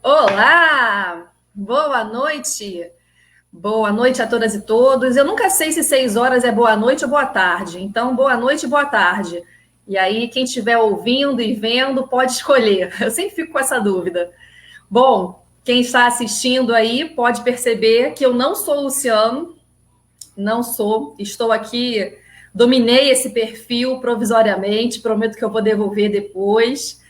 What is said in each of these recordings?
Olá! Boa noite! Boa noite a todas e todos. Eu nunca sei se 6 horas é boa noite ou boa tarde. Então, boa noite e boa tarde. E aí, quem estiver ouvindo e vendo, pode escolher. Eu sempre fico com essa dúvida. Bom, quem está assistindo aí pode perceber que eu não sou o Luciano, não sou. Estou aqui, dominei esse perfil provisoriamente, prometo que eu vou devolver depois.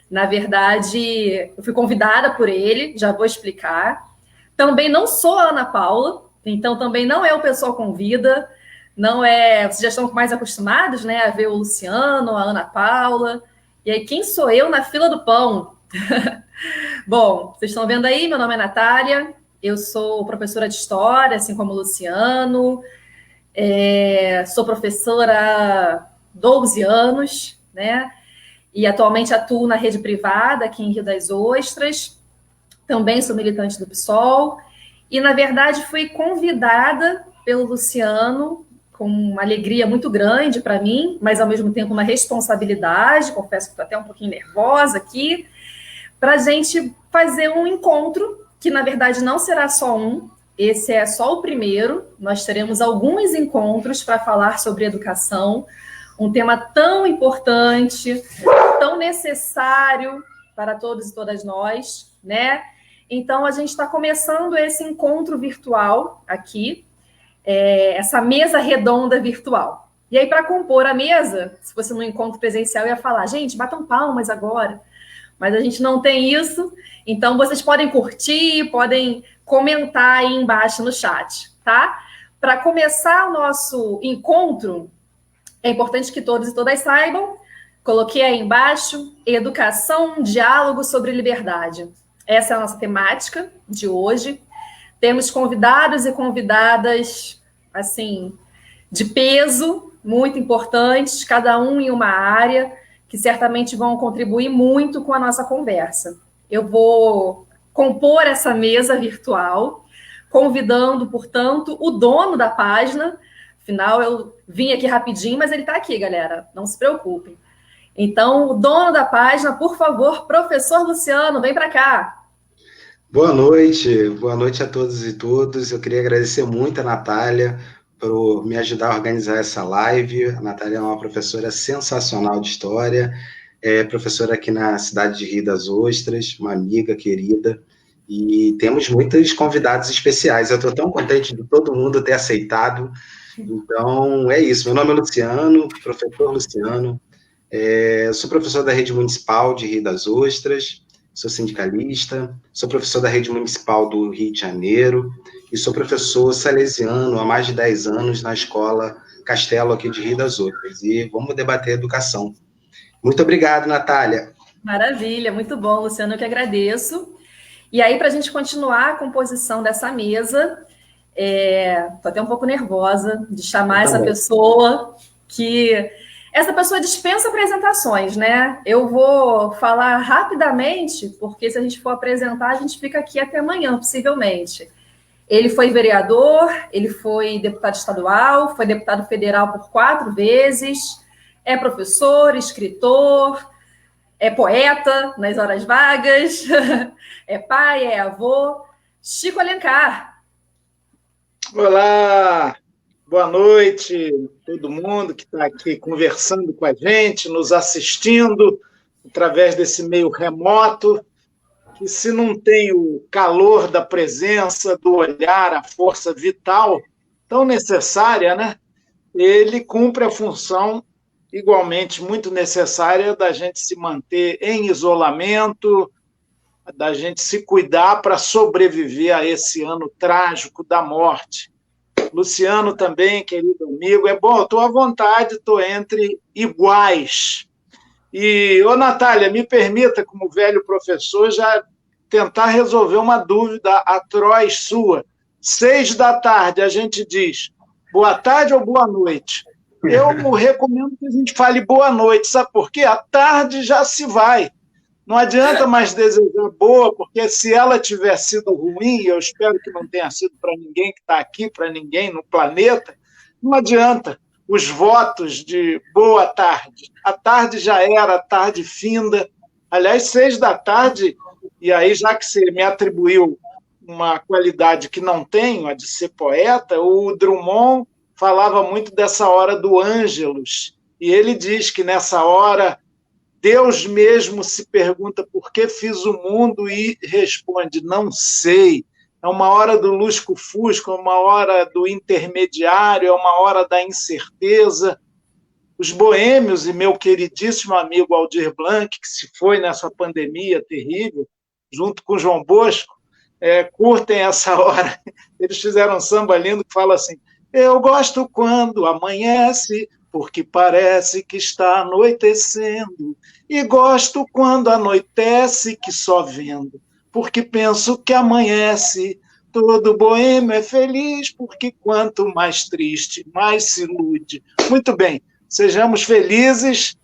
Na verdade, eu fui convidada por ele, já vou explicar. Também não sou a Ana Paula, então também não é o pessoal convida, não é. Vocês já estão mais acostumados, né, a ver o Luciano, a Ana Paula. E aí, quem sou eu na fila do pão? Bom, vocês estão vendo aí, meu nome é Natália, eu sou professora de História, assim como o Luciano, sou professora há 12 anos, né? E atualmente atuo na rede privada aqui em Rio das Ostras. Também sou militante do PSOL. E, na verdade, fui convidada pelo Luciano, com uma alegria muito grande para mim, mas, ao mesmo tempo, uma responsabilidade. Confesso que estou até um pouquinho nervosa aqui, para a gente fazer um encontro, que, na verdade, não será só um. Esse é só o primeiro. Nós teremos alguns encontros para falar sobre educação, um tema tão importante, tão necessário para todos e todas nós, né? Então, a gente está começando esse encontro virtual aqui, essa mesa redonda virtual. E aí, para compor a mesa, se fosse num encontro presencial, eu ia falar, gente, batam palmas agora. Mas a gente não tem isso, então vocês podem curtir, podem comentar aí embaixo no chat, tá? Para começar o nosso encontro, é importante que todos e todas saibam, coloquei aí embaixo, educação, diálogo sobre liberdade. Essa é a nossa temática de hoje. Temos convidados e convidadas, assim, de peso, muito importantes, cada um em uma área, que certamente vão contribuir muito com a nossa conversa. Eu vou compor essa mesa virtual, convidando, portanto, o dono da página. Afinal, eu vim aqui rapidinho, mas ele está aqui, galera, não se preocupem. Então, o dono da página, por favor, professor Luciano, vem para cá. Boa noite a todos e todas. Eu queria agradecer muito a Natália por me ajudar a organizar essa live. A Natália é uma professora sensacional de história, é professora aqui na cidade de Rio das Ostras, uma amiga querida, e temos muitos convidados especiais. Eu estou tão contente de todo mundo ter aceitado. Então, é isso. Meu nome é Luciano, professor Luciano. Eu sou professor da Rede Municipal de Rio das Ostras, sou sindicalista, sou professor da Rede Municipal do Rio de Janeiro e sou professor salesiano há mais de 10 anos na Escola Castelo aqui de Rio das Ostras. E vamos debater educação. Muito obrigado, Natália. Maravilha, muito bom, Luciano, eu que agradeço. E aí, para a gente continuar a composição dessa mesa, estou até um pouco nervosa de chamar essa pessoa que... Essa pessoa dispensa apresentações, né? Eu vou falar rapidamente, porque se a gente for apresentar, a gente fica aqui até amanhã, possivelmente. Ele foi vereador, ele foi deputado estadual, foi deputado federal por 4 vezes, é professor, escritor, é poeta nas horas vagas, é pai, é avô. Chico Alencar. Olá, boa noite todo mundo que está aqui conversando com a gente, nos assistindo através desse meio remoto, que se não tem o calor da presença, do olhar, a força vital tão necessária, né? Ele cumpre a função igualmente muito necessária da gente se manter em isolamento, da gente se cuidar para sobreviver a esse ano trágico da morte. Luciano também, querido amigo, é bom, estou à vontade, estou entre iguais. E, ô Natália, me permita, como velho professor, já tentar resolver uma dúvida atroz sua. 6 da tarde, a gente diz boa tarde ou boa noite? Eu recomendo que a gente fale boa noite, sabe por quê? A tarde já se vai. Não adianta mais desejar boa, porque se ela tiver sido ruim, eu espero que não tenha sido para ninguém que está aqui, para ninguém no planeta, não adianta os votos de boa tarde. A tarde já era, a tarde finda. Aliás, 6 da tarde E aí, já que você me atribuiu uma qualidade que não tenho, a de ser poeta, o Drummond falava muito dessa hora do Ângelus, e ele diz que nessa hora Deus mesmo se pergunta por que fiz o mundo e responde, não sei. É uma hora do lusco-fusco, é uma hora do intermediário, é uma hora da incerteza. Os boêmios e meu queridíssimo amigo Aldir Blanc, que se foi nessa pandemia terrível, junto com João Bosco, curtem essa hora. Eles fizeram um samba lindo que fala assim, eu gosto quando amanhece, porque parece que está anoitecendo, e gosto quando anoitece que só vendo, porque penso que amanhece. Todo boêmio é feliz, porque quanto mais triste, mais se ilude. Muito bem, sejamos felizes,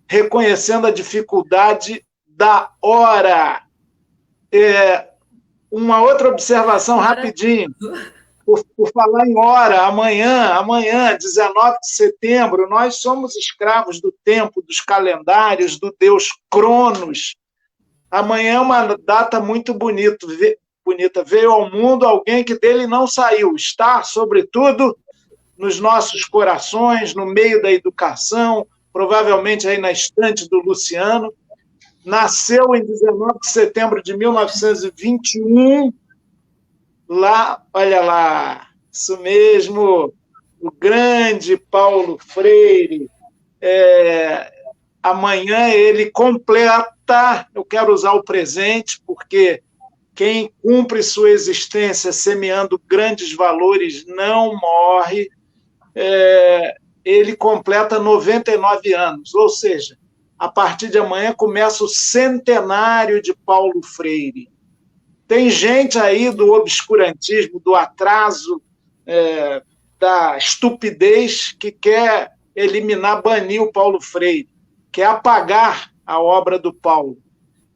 reconhecendo a dificuldade da hora. Uma outra observação rapidinho. Por falar em hora, amanhã, 19 de setembro, nós somos escravos do tempo, dos calendários, do deus Cronos. Amanhã é uma data muito bonita. Veio ao mundo alguém que dele não saiu. Está, sobretudo, nos nossos corações, no meio da educação, provavelmente aí na estante do Luciano. Nasceu em 19 de setembro de 1921, lá, olha lá, isso mesmo, o grande Paulo Freire. Amanhã ele completa, eu quero usar o presente, porque quem cumpre sua existência semeando grandes valores não morre. Ele completa 99 anos, ou seja, a partir de amanhã começa o centenário de Paulo Freire. Tem gente aí do obscurantismo, do atraso, da estupidez, que quer eliminar, banir o Paulo Freire, quer apagar a obra do Paulo.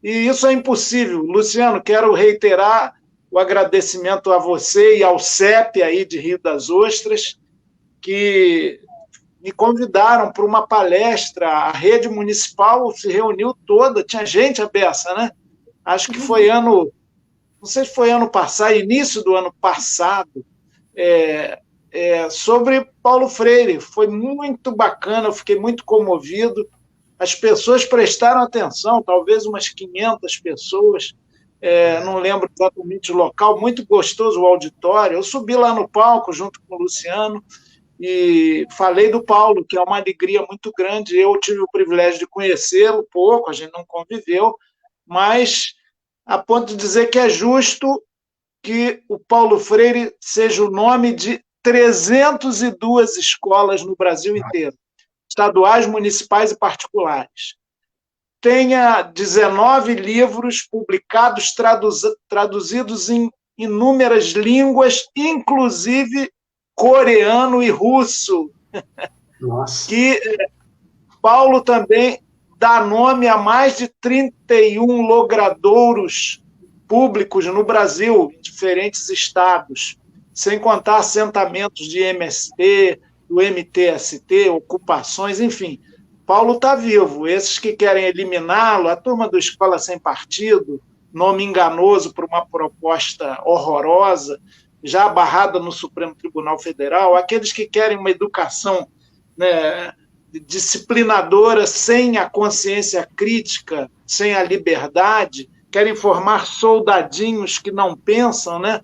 E isso é impossível. Luciano, quero reiterar o agradecimento a você e ao CEP aí de Rio das Ostras, que me convidaram para uma palestra. A rede municipal se reuniu toda, tinha gente à beça, né? Acho que foi não sei se foi ano passado, início do ano passado, sobre Paulo Freire. Foi muito bacana, eu fiquei muito comovido. As pessoas prestaram atenção, talvez umas 500 pessoas, não lembro exatamente o local, muito gostoso o auditório. Eu subi lá no palco junto com o Luciano e falei do Paulo, que é uma alegria muito grande. Eu tive o privilégio de conhecê-lo pouco, a gente não conviveu, mas a ponto de dizer que é justo que o Paulo Freire seja o nome de 302 escolas no Brasil inteiro, estaduais, municipais e particulares. Tenha 19 livros publicados, traduzidos em inúmeras línguas, inclusive coreano e russo. Nossa. Que Paulo também dá nome a mais de 31 logradouros públicos no Brasil, em diferentes estados, sem contar assentamentos de MST, do MTST, ocupações, enfim. Paulo está vivo. Esses que querem eliminá-lo, a turma do Escola Sem Partido, nome enganoso por uma proposta horrorosa, já barrada no Supremo Tribunal Federal, aqueles que querem uma educação, né, disciplinadora, sem a consciência crítica, sem a liberdade, querem formar soldadinhos que não pensam, né?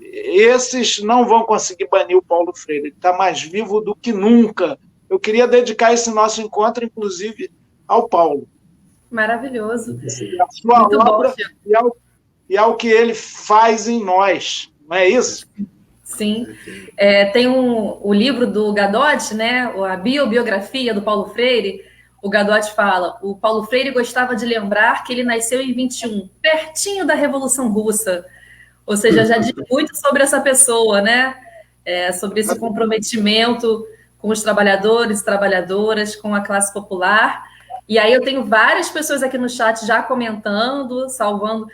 Esses não vão conseguir banir o Paulo Freire. Ele está mais vivo do que nunca. Eu queria dedicar esse nosso encontro, inclusive, ao Paulo. Maravilhoso. A sua muito obra bom, e ao que ele faz em nós. Não é isso? Sim. Tem o livro do Gadotti, né? A biografia do Paulo Freire. O Gadotti fala: o Paulo Freire gostava de lembrar que ele nasceu em 21, pertinho da Revolução Russa. Ou seja, já diz muito sobre essa pessoa, né? Sobre esse comprometimento com os trabalhadores e trabalhadoras, com a classe popular. E aí eu tenho várias pessoas aqui no chat já comentando, saudando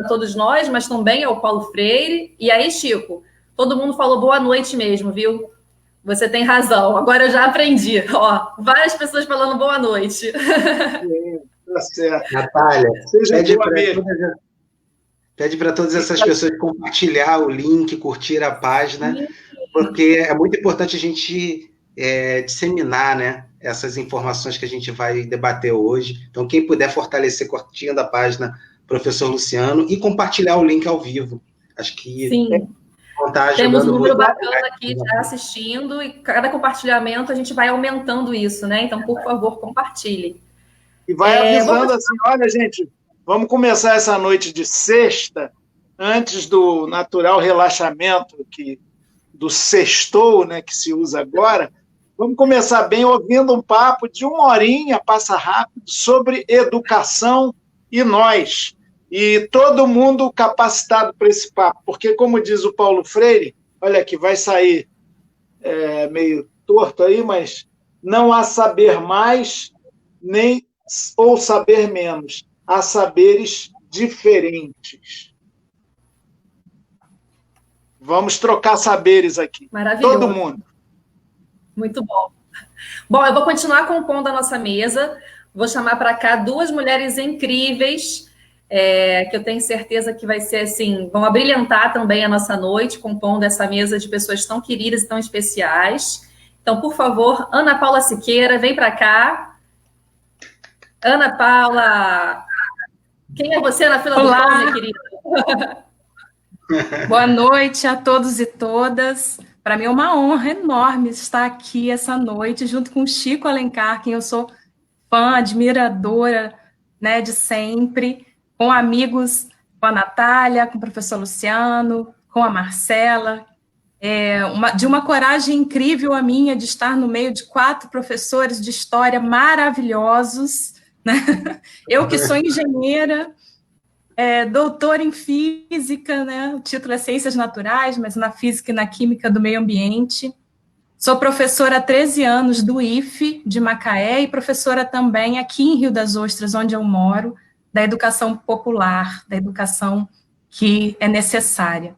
a todos nós, mas também ao Paulo Freire. E aí, Chico, todo mundo falou boa noite mesmo, viu? Você tem razão, agora eu já aprendi. Ó, várias pessoas falando boa noite. Tá certo. Natália, Seja pede boa para mesmo. todas essas pessoas compartilhar o link, curtir a página, porque é muito importante a gente disseminar, né, essas informações que a gente vai debater hoje. Então, quem puder fortalecer curtindo a página Professor Luciano e compartilhar o link ao vivo. Acho que Sim. vão estar Temos ajudando um número muito. bacana aqui já assistindo e cada compartilhamento a gente vai aumentando isso, né? Então, por favor, compartilhe. E vai avisando assim, olha, gente, vamos começar essa noite de sexta, antes do natural relaxamento do sextou, né, que se usa agora. Vamos começar bem ouvindo um papo de 1 horinha, passa rápido, sobre educação e nós. E todo mundo capacitado para esse papo, porque, como diz o Paulo Freire, olha que vai sair meio torto aí, mas não há saber mais nem ou saber menos, há saberes diferentes. Vamos trocar saberes aqui. Maravilhoso. Todo mundo. Muito bom. Bom, eu vou continuar compondo a nossa mesa. Vou chamar para cá 2 mulheres incríveis, que eu tenho certeza que vai ser assim, vão abrilhantar também a nossa noite, compondo essa mesa de pessoas tão queridas e tão especiais. Então, por favor, Ana Paula Siqueira, vem para cá. Ana Paula, quem é você na fila do pão, minha querida? Boa noite a todos e todas. Para mim é uma honra enorme estar aqui essa noite, junto com o Chico Alencar, quem eu sou fã, admiradora, né, de sempre, com amigos, com a Natália, com o professor Luciano, com a Marcela. De uma coragem incrível a minha de estar no meio de 4 professores de história maravilhosos, né? Eu que sou engenheira, doutora em física, né? O título é Ciências Naturais, mas na física e na química do meio ambiente. Sou professora há 13 anos do IFE de Macaé e professora também aqui em Rio das Ostras, onde eu moro, da educação popular, da educação que é necessária.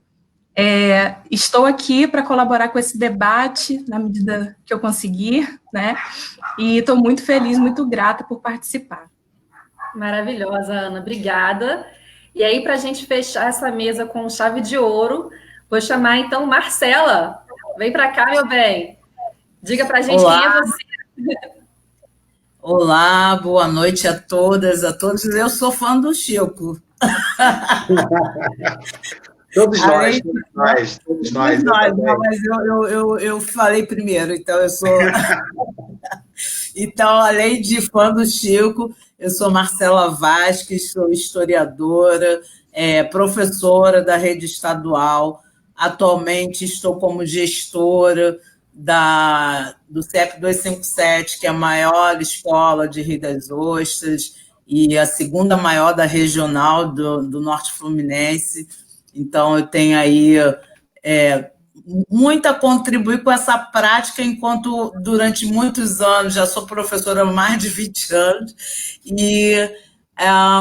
Estou aqui para colaborar com esse debate, na medida que eu conseguir, né? E estou muito feliz, muito grata por participar. Maravilhosa, Ana, obrigada. E aí, para a gente fechar essa mesa com chave de ouro, vou chamar então Marcela. Vem para cá, meu bem. Diga para a gente quem é você. Olá, boa noite a todas, a todos. Eu sou fã do Chico. Todos nós. Não, mas eu falei primeiro, então eu sou... Então, além de fã do Chico, eu sou Marcela Vasques, sou historiadora, professora da rede estadual, atualmente estou como gestora do CEP 257, que é a maior escola de Rio das Ostras e a segunda maior da regional do Norte Fluminense. Então, eu tenho aí muito a contribuir com essa prática, enquanto durante muitos anos, já sou professora há mais de 20 anos,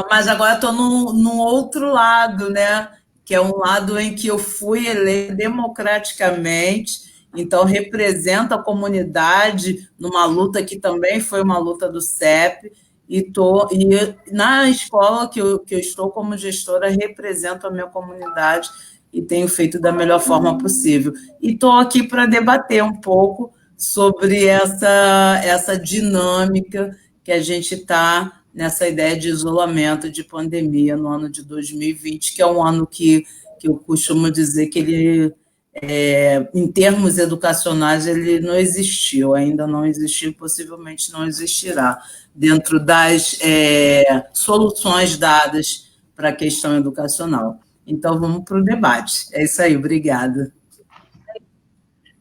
mas agora estou num outro lado, né? Que é um lado em que eu fui eleita democraticamente, então represento a comunidade numa luta que também foi uma luta do CEP, e na escola que eu estou como gestora, represento a minha comunidade e tenho feito da melhor forma possível. E estou aqui para debater um pouco sobre essa dinâmica que a gente está nessa ideia de isolamento, de pandemia no ano de 2020, que é um ano que eu costumo dizer que ele, em termos educacionais, ele não existiu, ainda não existiu, possivelmente não existirá, dentro das soluções dadas para a questão educacional. Então, vamos para o debate. É isso aí, obrigada.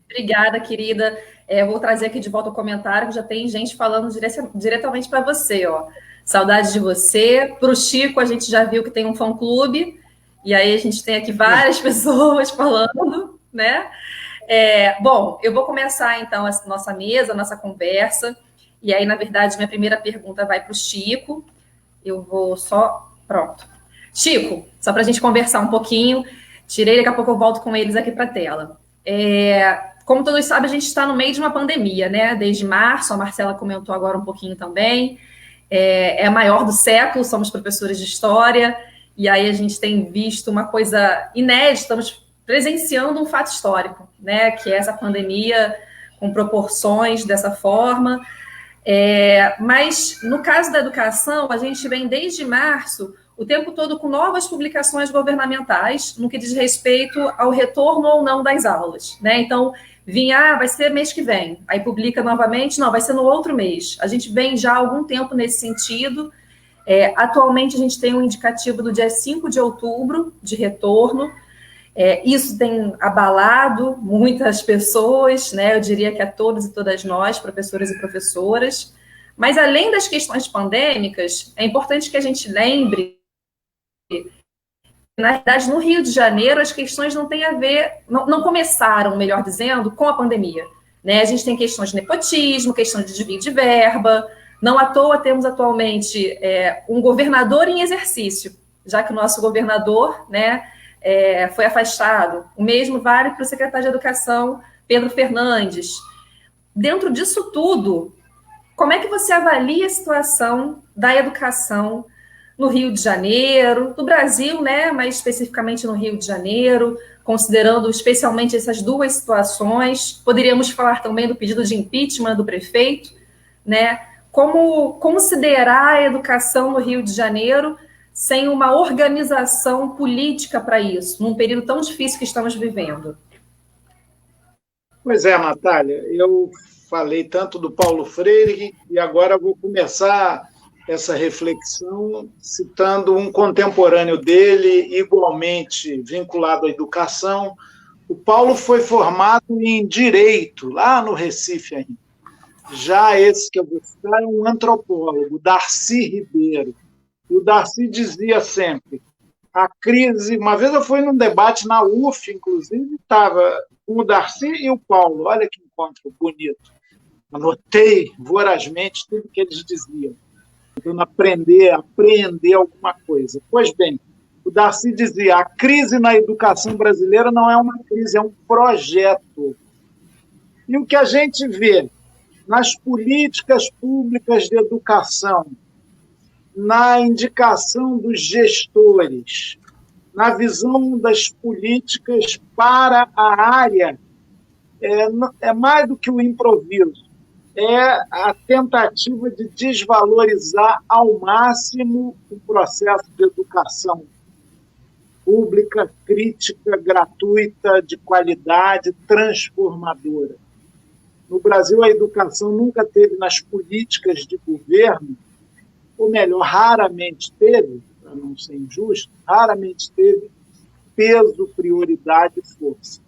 Obrigada, querida. Vou trazer aqui de volta o comentário, que já tem gente falando diretamente para você, ó. Saudade de você. Para o Chico, a gente já viu que tem um fã-clube, e aí a gente tem aqui várias pessoas falando, né? Bom, eu vou começar, então, a nossa mesa, a nossa conversa, e aí, na verdade, minha primeira pergunta vai para o Chico. Eu vou só... Pronto. Chico, só para a gente conversar um pouquinho, tirei, daqui a pouco eu volto com eles aqui para a tela. Como todos sabem, a gente está no meio de uma pandemia, né? Desde março, a Marcela comentou agora um pouquinho também. é a maior do século, somos professores de história, e aí a gente tem visto uma coisa inédita, estamos presenciando um fato histórico, né, que é essa pandemia com proporções dessa forma. Mas, no caso da educação, a gente vem desde março o tempo todo com novas publicações governamentais no que diz respeito ao retorno ou não das aulas, né? Então, vai ser mês que vem, aí publica novamente, não, vai ser no outro mês. A gente vem já há algum tempo nesse sentido. Atualmente, a gente tem um indicativo do dia 5 de outubro de retorno. Isso tem abalado muitas pessoas, né? Eu diria que a todos e todas nós, professores e professoras. Mas, além das questões pandêmicas, é importante que a gente lembre que, na verdade, no Rio de Janeiro, as questões não têm a ver, não começaram, melhor dizendo, com a pandemia, né? A gente tem questões de nepotismo, questão de desvio de verba. Não à toa temos atualmente um governador em exercício, já que o nosso governador, né, foi afastado. O mesmo vale para o secretário de Educação, Pedro Fernandes. Dentro disso tudo, como é que você avalia a situação da educação no Rio de Janeiro, no Brasil, né, mais especificamente no Rio de Janeiro, considerando especialmente essas duas situações? Poderíamos falar também do pedido de impeachment do prefeito, né? Como considerar a educação no Rio de Janeiro sem uma organização política para isso, num período tão difícil que estamos vivendo? Pois é, Natália, eu falei tanto do Paulo Freire e agora vou começar essa reflexão citando um contemporâneo dele, igualmente vinculado à educação. O Paulo foi formado em Direito, lá no Recife ainda. Já esse que eu vou citar é um antropólogo, Darcy Ribeiro. E o Darcy dizia sempre, a crise... Uma vez eu fui num debate na UF, inclusive, estava com o Darcy e o Paulo. Olha que encontro bonito. Anotei vorazmente tudo que eles diziam. Tentando apreender alguma coisa. Pois bem, o Darcy dizia, a crise na educação brasileira não é uma crise, é um projeto. E o que a gente vê nas políticas públicas de educação, na indicação dos gestores, na visão das políticas para a área, é mais do que o improviso, é a tentativa de desvalorizar ao máximo o processo de educação pública, crítica, gratuita, de qualidade, transformadora. No Brasil, a educação nunca teve nas políticas de governo, ou melhor, raramente teve, para não ser injusto, raramente teve peso, prioridade e força.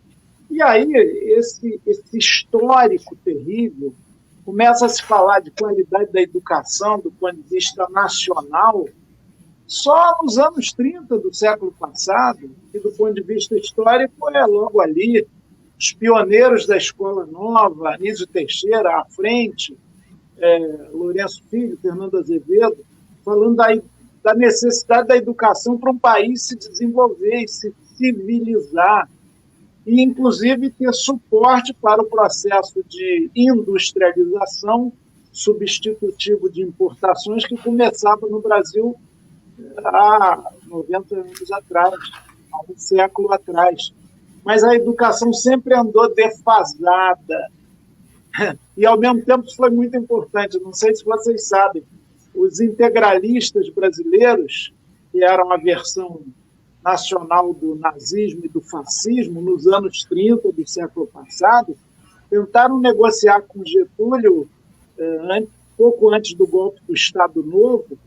E aí, esse histórico terrível, começa a se falar de qualidade da educação do ponto de vista nacional só nos anos 30 do século passado, e do ponto de vista histórico é logo ali, os pioneiros da Escola Nova, Anísio Teixeira, à frente, Lourenço Filho, Fernando Azevedo, falando da necessidade da educação para um país se desenvolver e se civilizar, e, inclusive, ter suporte para o processo de industrialização substitutivo de importações que começava no Brasil há 90 anos atrás, há um século atrás. Mas a educação sempre andou defasada. E, ao mesmo tempo, isso foi muito importante. Não sei se vocês sabem, os integralistas brasileiros, que eram a versão nacional do nazismo e do fascismo, nos anos 30 do século passado, tentaram negociar com Getúlio, pouco antes do golpe do Estado Novo,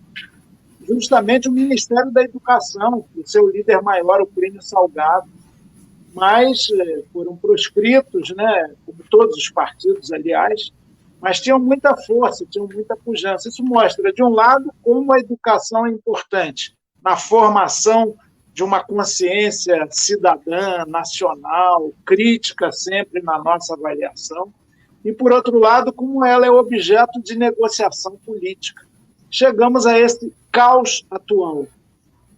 justamente o Ministério da Educação, o seu líder maior, o Plínio Salgado, mas foram proscritos, né, como todos os partidos, aliás, mas tinham muita força, tinham muita pujança. Isso mostra, de um lado, como a educação é importante na formação de uma consciência cidadã, nacional, crítica sempre na nossa avaliação, e, por outro lado, como ela é objeto de negociação política. Chegamos a esse caos atual.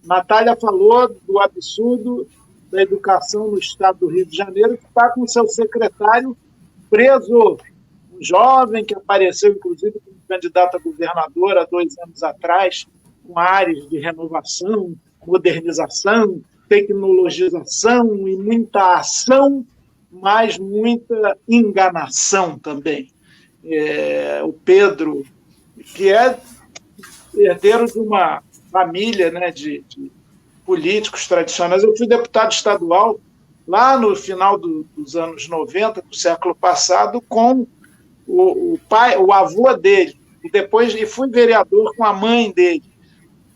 Natália falou do absurdo da educação no estado do Rio de Janeiro, que está com seu secretário preso, um jovem que apareceu, inclusive, com um candidato a governador há 2 anos atrás, com áreas de renovação, modernização, tecnologização e muita ação, mas muita enganação também. O Pedro, que é herdeiro de uma família, né, de políticos tradicionais. Eu fui deputado estadual lá no final dos anos 90, do século passado, com o avô dele, e fui vereador com a mãe dele.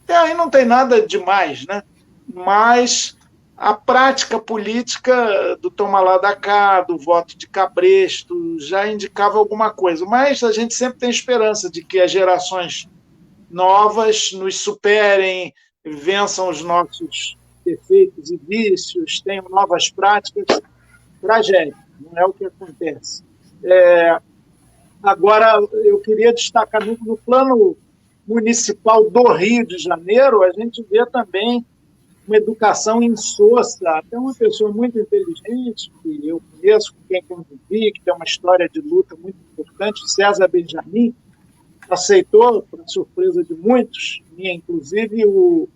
E aí não tem nada demais, né? Mas a prática política do toma lá da cá, do voto de cabresto, já indicava alguma coisa. Mas a gente sempre tem esperança de que as gerações novas nos superem, vençam os nossos defeitos e vícios, tenham novas práticas. Tragédia, não é o que acontece. Agora, eu queria destacar no plano municipal do Rio de Janeiro, a gente vê também uma educação insossa, até uma pessoa muito inteligente, que eu conheço, com quem convivi, que tem uma história de luta muito importante, César Benjamin, aceitou, para surpresa de muitos, minha inclusive, o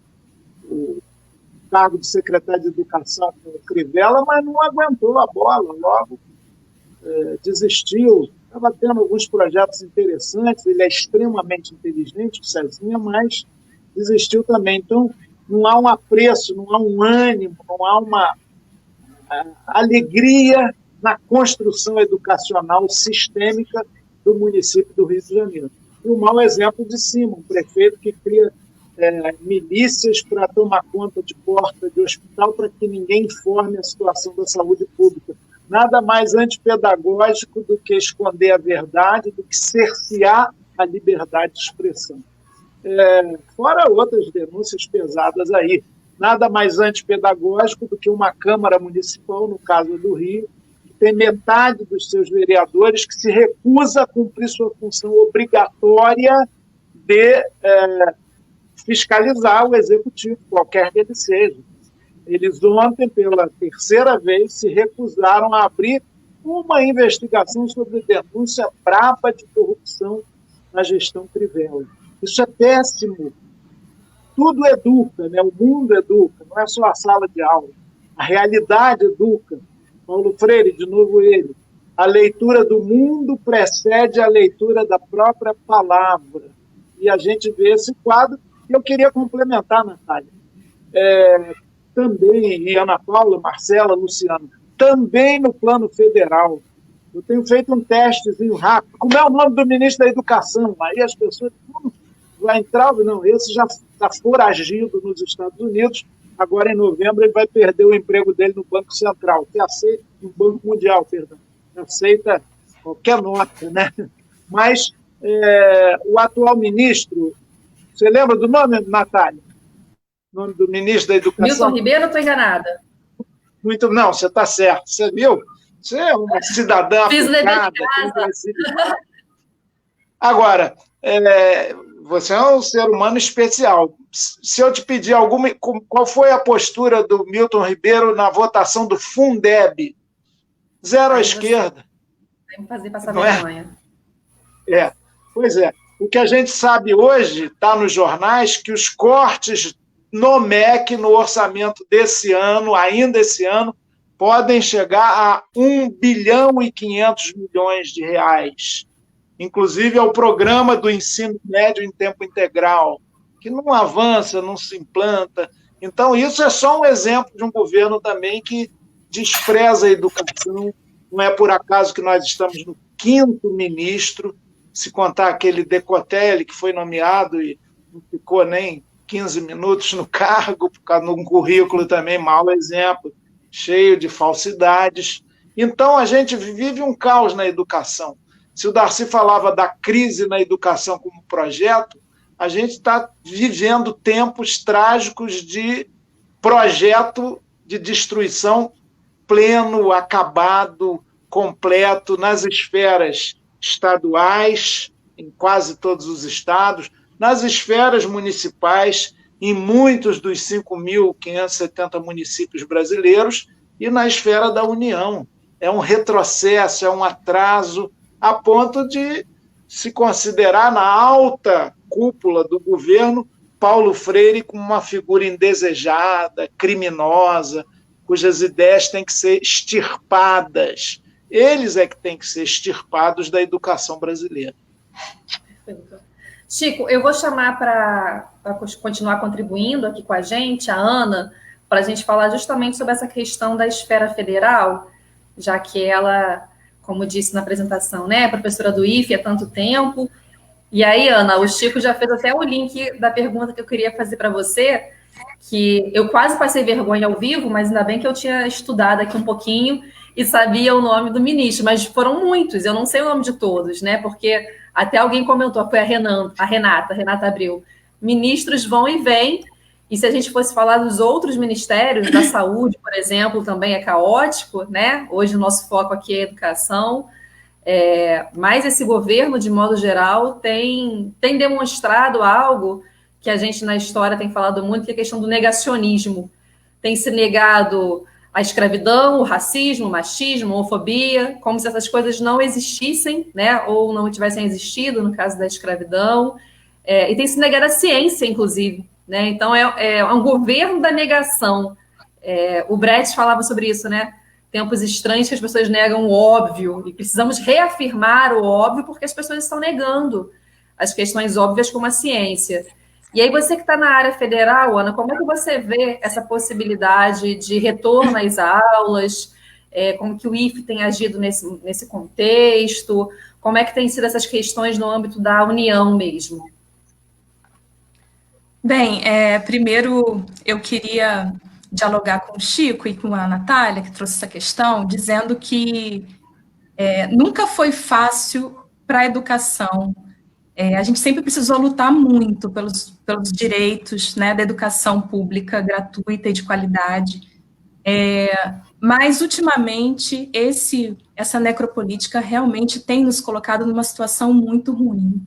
cargo de secretário de Educação com o Crivella, mas não aguentou a bola, logo desistiu. Estava tendo alguns projetos interessantes, ele é extremamente inteligente, o Cezinha, mas desistiu também. Então, não há um apreço, não há um ânimo, não há uma alegria na construção educacional sistêmica do município do Rio de Janeiro. E o mau exemplo de cima, um prefeito que cria milícias para tomar conta de porta de hospital para que ninguém informe a situação da saúde pública. Nada mais antipedagógico do que esconder a verdade, do que cercear a liberdade de expressão. Fora outras denúncias pesadas aí. Nada mais antipedagógico do que uma Câmara Municipal, no caso do Rio, que tem metade dos seus vereadores que se recusa a cumprir sua função obrigatória de fiscalizar o Executivo, qualquer que ele seja. Eles ontem, pela 3ª vez, se recusaram a abrir uma investigação sobre denúncia braba de corrupção na gestão Crivella. Isso é péssimo. Tudo educa, né? O mundo educa, não é só a sala de aula. A realidade educa. Paulo Freire, de novo ele. A leitura do mundo precede a leitura da própria palavra. E a gente vê esse quadro. E eu queria complementar, Natália. Também, e Ana Paula, Marcela, Luciano, também no plano federal. Eu tenho feito um testezinho rápido. Como é o nome do ministro da Educação? Aí as pessoas vai entrar, não, esse já está foragido nos Estados Unidos, agora em novembro ele vai perder o emprego dele no Banco Central, que aceita, no Banco Mundial, perdão, que aceita qualquer nota, né? Mas o atual ministro, você lembra do nome, Natália? O nome do ministro da Educação? Milton Ribeiro, ou estou enganada? Não, você está certo, você viu? Você é uma cidadã aplicada. Agora, você é um ser humano especial. Se eu te pedir qual foi a postura do Milton Ribeiro na votação do Fundeb? 0 à esquerda. Vai me fazer passar vergonha. Pois é. O que a gente sabe hoje, está nos jornais, que os cortes no MEC, no orçamento desse ano, ainda esse ano, podem chegar a 1 bilhão e 500 milhões de reais. Inclusive ao programa do ensino médio em tempo integral, que não avança, não se implanta. Então, isso é só um exemplo de um governo também que despreza a educação. Não é por acaso que nós estamos no 5º ministro, se contar aquele Decotelli que foi nomeado e não ficou nem 15 minutos no cargo, por causa de um currículo também, mau exemplo, cheio de falsidades. Então, a gente vive um caos na educação. Se o Darcy falava da crise na educação como projeto, a gente está vivendo tempos trágicos de projeto de destruição pleno, acabado, completo, nas esferas estaduais, em quase todos os estados, nas esferas municipais, em muitos dos 5.570 municípios brasileiros, e na esfera da União. É um retrocesso, é um atraso, a ponto de se considerar na alta cúpula do governo Paulo Freire como uma figura indesejada, criminosa, cujas ideias têm que ser extirpadas. Eles é que têm que ser extirpados da educação brasileira. Chico, eu vou chamar para continuar contribuindo aqui com a gente, a Ana, para a gente falar justamente sobre essa questão da esfera federal, já que ela, como disse na apresentação, né, é professora do IFE há tanto tempo. E aí, Ana, o Chico já fez até o link da pergunta que eu queria fazer para você, que eu quase passei vergonha ao vivo, mas ainda bem que eu tinha estudado aqui um pouquinho e sabia o nome do ministro, mas foram muitos, eu não sei o nome de todos, né? Porque até alguém comentou, foi a Renata Abreu. Ministros vão e vêm, e se a gente fosse falar dos outros ministérios, da saúde, por exemplo, também é caótico, né? Hoje o nosso foco aqui é a educação, mas esse governo, de modo geral, tem demonstrado algo que a gente na história tem falado muito, que é a questão do negacionismo. Tem se negado a escravidão, o racismo, o machismo, a homofobia, como se essas coisas não existissem, né, ou não tivessem existido, no caso da escravidão, e tem se negado a ciência, inclusive, né, então é um governo da negação. O Brecht falava sobre isso, né, tempos estranhos que as pessoas negam o óbvio, e precisamos reafirmar o óbvio porque as pessoas estão negando as questões óbvias como a ciência. E aí você que está na área federal, Ana, como é que você vê essa possibilidade de retorno às aulas, como que o IFE tem agido nesse contexto, como é que tem sido essas questões no âmbito da União mesmo? Bem, primeiro eu queria dialogar com o Chico e com a Natália, que trouxe essa questão, dizendo que nunca foi fácil para a educação. A gente sempre precisou lutar muito pelos direitos, né, da educação pública gratuita e de qualidade, mas ultimamente essa necropolítica realmente tem nos colocado numa situação muito ruim.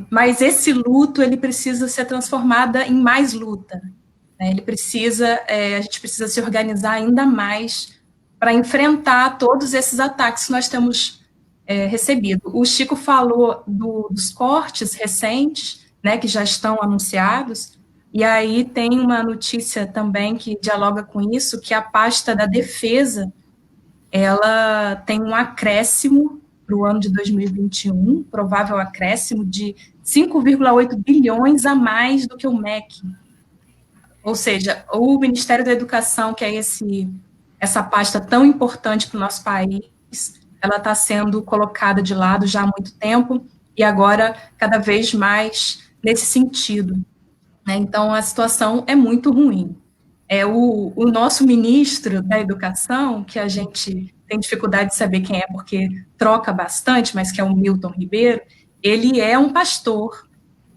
Mas esse luto, ele precisa ser transformado em mais luta, né? A gente precisa se organizar ainda mais para enfrentar todos esses ataques que nós temos recebido. O Chico falou dos cortes recentes, né, que já estão anunciados, e aí tem uma notícia também que dialoga com isso, que a pasta da defesa, ela tem um acréscimo para o ano de 2021, provável acréscimo de 5,8 bilhões a mais do que o MEC. Ou seja, o Ministério da Educação, que é essa pasta tão importante para o nosso país, ela está sendo colocada de lado já há muito tempo, e agora cada vez mais nesse sentido, né? Então, a situação é muito ruim. O nosso ministro da Educação, que a gente tem dificuldade de saber quem é, porque troca bastante, mas que é o Milton Ribeiro, ele é um pastor,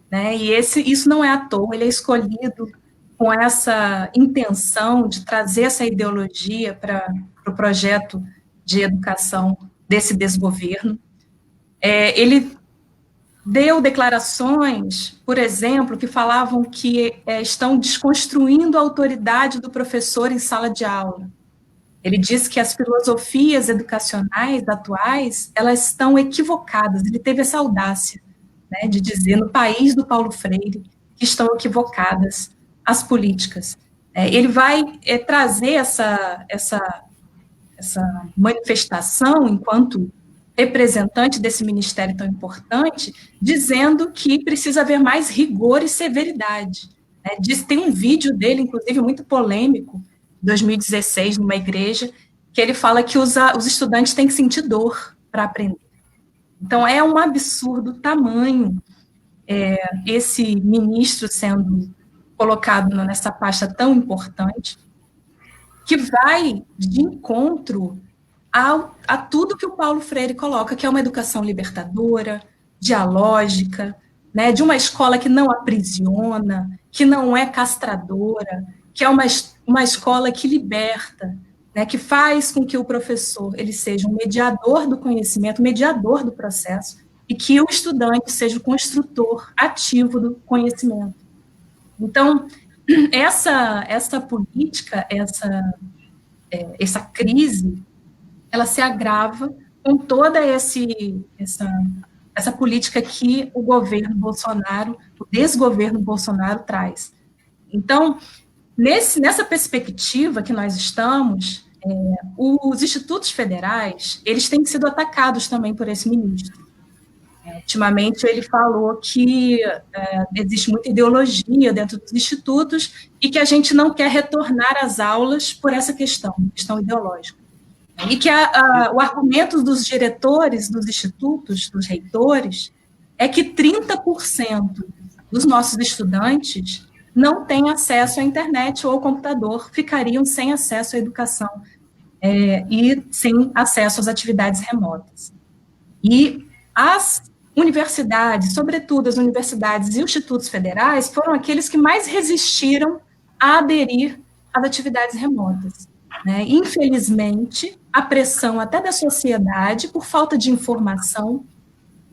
né? E isso não é à toa, ele é escolhido com essa intenção de trazer essa ideologia para o projeto de educação desse desgoverno. Ele deu declarações, por exemplo, que falavam que estão desconstruindo a autoridade do professor em sala de aula. Ele disse que as filosofias educacionais atuais, elas estão equivocadas. Ele teve essa audácia, né, de dizer, no país do Paulo Freire, que estão equivocadas as políticas. Ele vai trazer essa manifestação enquanto representante desse ministério tão importante, dizendo que precisa haver mais rigor e severidade. Tem um vídeo dele, inclusive, muito polêmico, 2016, numa igreja, que ele fala que os estudantes têm que sentir dor para aprender. Então, é um absurdo tamanho esse ministro sendo colocado nessa pasta tão importante, que vai de encontro a tudo que o Paulo Freire coloca, que é uma educação libertadora, dialógica, né, de uma escola que não aprisiona, que não é castradora, que é uma escola que liberta, né, que faz com que o professor ele seja um mediador do conhecimento, mediador do processo, e que o estudante seja o construtor ativo do conhecimento. Então, essa política, essa crise, ela se agrava com toda essa essa política que o governo Bolsonaro, o desgoverno Bolsonaro traz. Então, nessa perspectiva que nós estamos, os institutos federais, eles têm sido atacados também por esse ministro. Ultimamente, ele falou que existe muita ideologia dentro dos institutos e que a gente não quer retornar às aulas por essa questão ideológica. E que o argumento dos diretores dos institutos, dos reitores, é que 30% dos nossos estudantes não têm acesso à internet ou ao computador, ficariam sem acesso à educação e sem acesso às atividades remotas. E as universidades, sobretudo as universidades e os institutos federais, foram aqueles que mais resistiram a aderir às atividades remotas. Né? Infelizmente, a pressão até da sociedade, por falta de informação,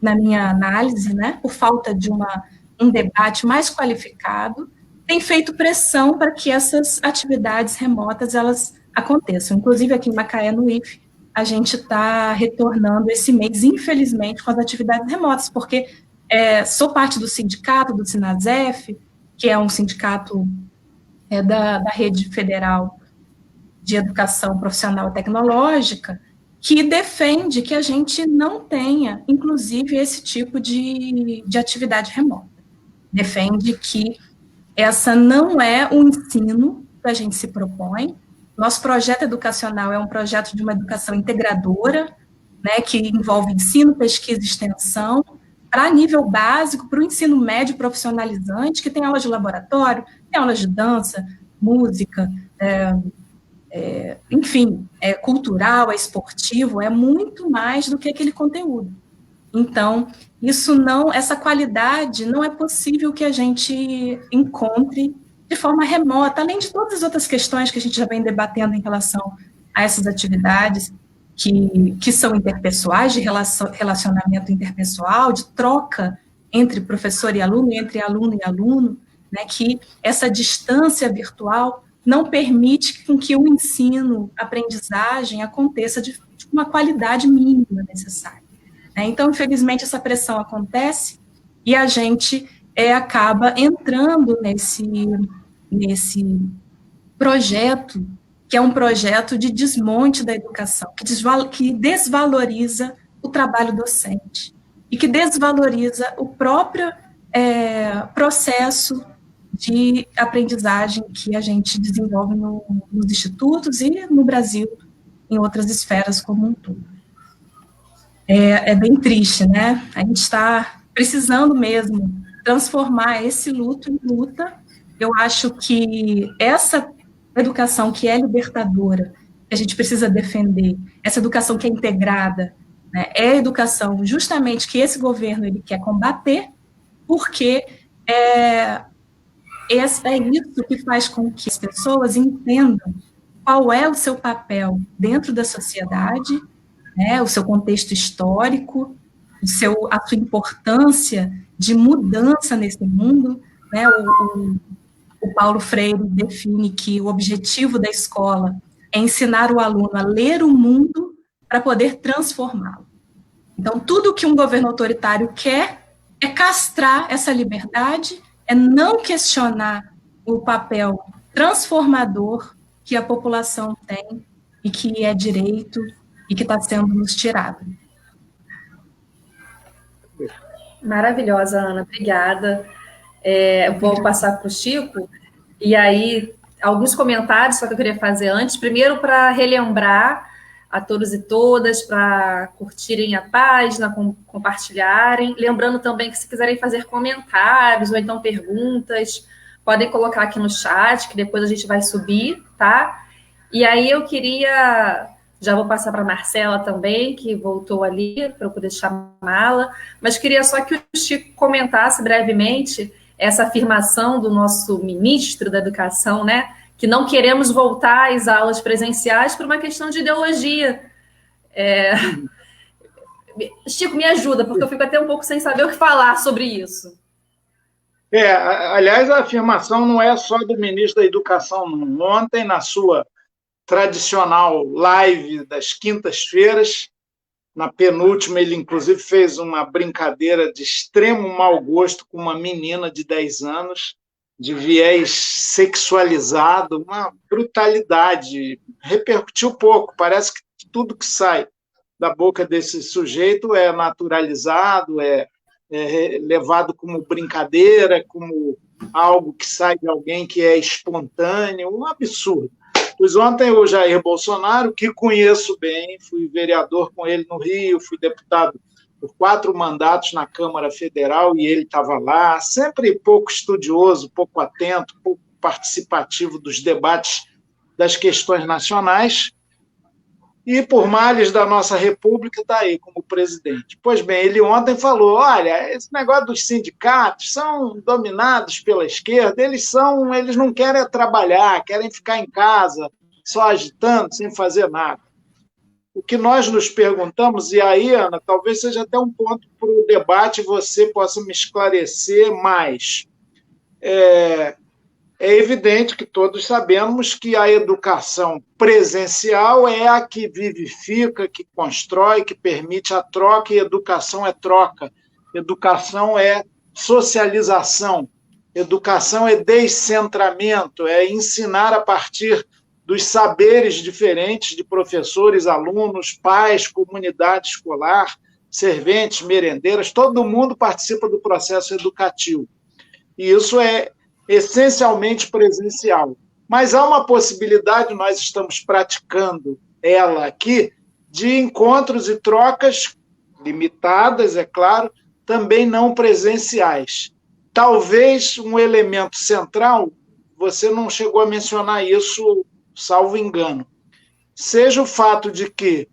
na minha análise, né, por falta de um debate mais qualificado, tem feito pressão para que essas atividades remotas elas aconteçam. Inclusive, aqui em Macaé, no IFE, a gente está retornando esse mês, infelizmente, com as atividades remotas, porque sou parte do sindicato, do Sinasef, que é um sindicato da Rede Federal de Educação Profissional e Tecnológica, que defende que a gente não tenha, inclusive, esse tipo de atividade remota. Defende que essa não é o ensino que a gente se propõe. Nosso projeto educacional é um projeto de uma educação integradora, né, que envolve ensino, pesquisa e extensão, para nível básico, para o ensino médio profissionalizante, que tem aulas de laboratório, tem aulas de dança, música, enfim, é cultural, é esportivo, é muito mais do que aquele conteúdo. Então, essa qualidade não é possível que a gente encontre de forma remota, além de todas as outras questões que a gente já vem debatendo em relação a essas atividades que são interpessoais, de relacionamento interpessoal, de troca entre professor e aluno, entre aluno e aluno, né, que essa distância virtual não permite com que o ensino, a aprendizagem aconteça de uma qualidade mínima necessária. Então, infelizmente, essa pressão acontece e a gente acaba entrando nesse projeto, que é um projeto de desmonte da educação, que desvaloriza o trabalho docente e que desvaloriza o próprio processo de aprendizagem que a gente desenvolve nos institutos e no Brasil, em outras esferas como um todo. É bem triste, né? A gente está precisando mesmo transformar esse luto em luta. Eu acho que essa educação que é libertadora, que a gente precisa defender, essa educação que é integrada, né, é a educação justamente que esse governo ele quer combater, porque é isso que faz com que as pessoas entendam qual é o seu papel dentro da sociedade, né, o seu contexto histórico, a sua importância de mudança nesse mundo, né, o Paulo Freire define que o objetivo da escola é ensinar o aluno a ler o mundo para poder transformá-lo. Então, tudo que um governo autoritário quer é castrar essa liberdade, é não questionar o papel transformador que a população tem e que é direito e que está sendo nos tirado. Maravilhosa, Ana, obrigada. Vou passar para o Chico, e aí alguns comentários só que eu queria fazer antes. Primeiro, para relembrar a todos e todas, para curtirem a página, compartilharem. Lembrando também que se quiserem fazer comentários ou então perguntas, podem colocar aqui no chat, que depois a gente vai subir, tá? E aí eu queria... Já vou passar para a Marcela também, que voltou ali, para eu poder chamá-la. Mas queria só que o Chico comentasse brevemente essa afirmação do nosso ministro da Educação, né? Que não queremos voltar às aulas presenciais por uma questão de ideologia. Chico, me ajuda, porque eu fico até um pouco sem saber o que falar sobre isso. Aliás, a afirmação não é só do ministro da Educação. Ontem, na sua tradicional live das quintas-feiras, Na penúltima, ele, inclusive, fez uma brincadeira de extremo mau gosto com uma menina de 10 anos, de viés sexualizado, uma brutalidade. Repercutiu pouco, parece que tudo que sai da boca desse sujeito é naturalizado, é levado como brincadeira, como algo que sai de alguém que é espontâneo, um absurdo. Pois ontem o Jair Bolsonaro, que conheço bem, fui vereador com ele no Rio, fui deputado por 4 mandatos na Câmara Federal e ele estava lá, sempre pouco estudioso, pouco atento, pouco participativo dos debates das questões nacionais, e por males da nossa República está aí como presidente. Pois bem, ele ontem falou, olha, esse negócio dos sindicatos são dominados pela esquerda, eles não querem trabalhar, querem ficar em casa, só agitando, sem fazer nada. O que nós nos perguntamos, e aí, Ana, talvez seja até um ponto para o debate, você possa me esclarecer mais. É evidente que todos sabemos que a educação presencial é a que vivifica, que constrói, que permite a troca, e educação é troca. Educação é socialização. Educação é descentramento, é ensinar a partir dos saberes diferentes de professores, alunos, pais, comunidade escolar, serventes, merendeiras, todo mundo participa do processo educativo. E isso é essencialmente presencial. Mas há uma possibilidade, nós estamos praticando ela aqui, de encontros e trocas limitadas, é claro, também não presenciais. Talvez um elemento central, você não chegou a mencionar isso, salvo engano, seja o fato de que,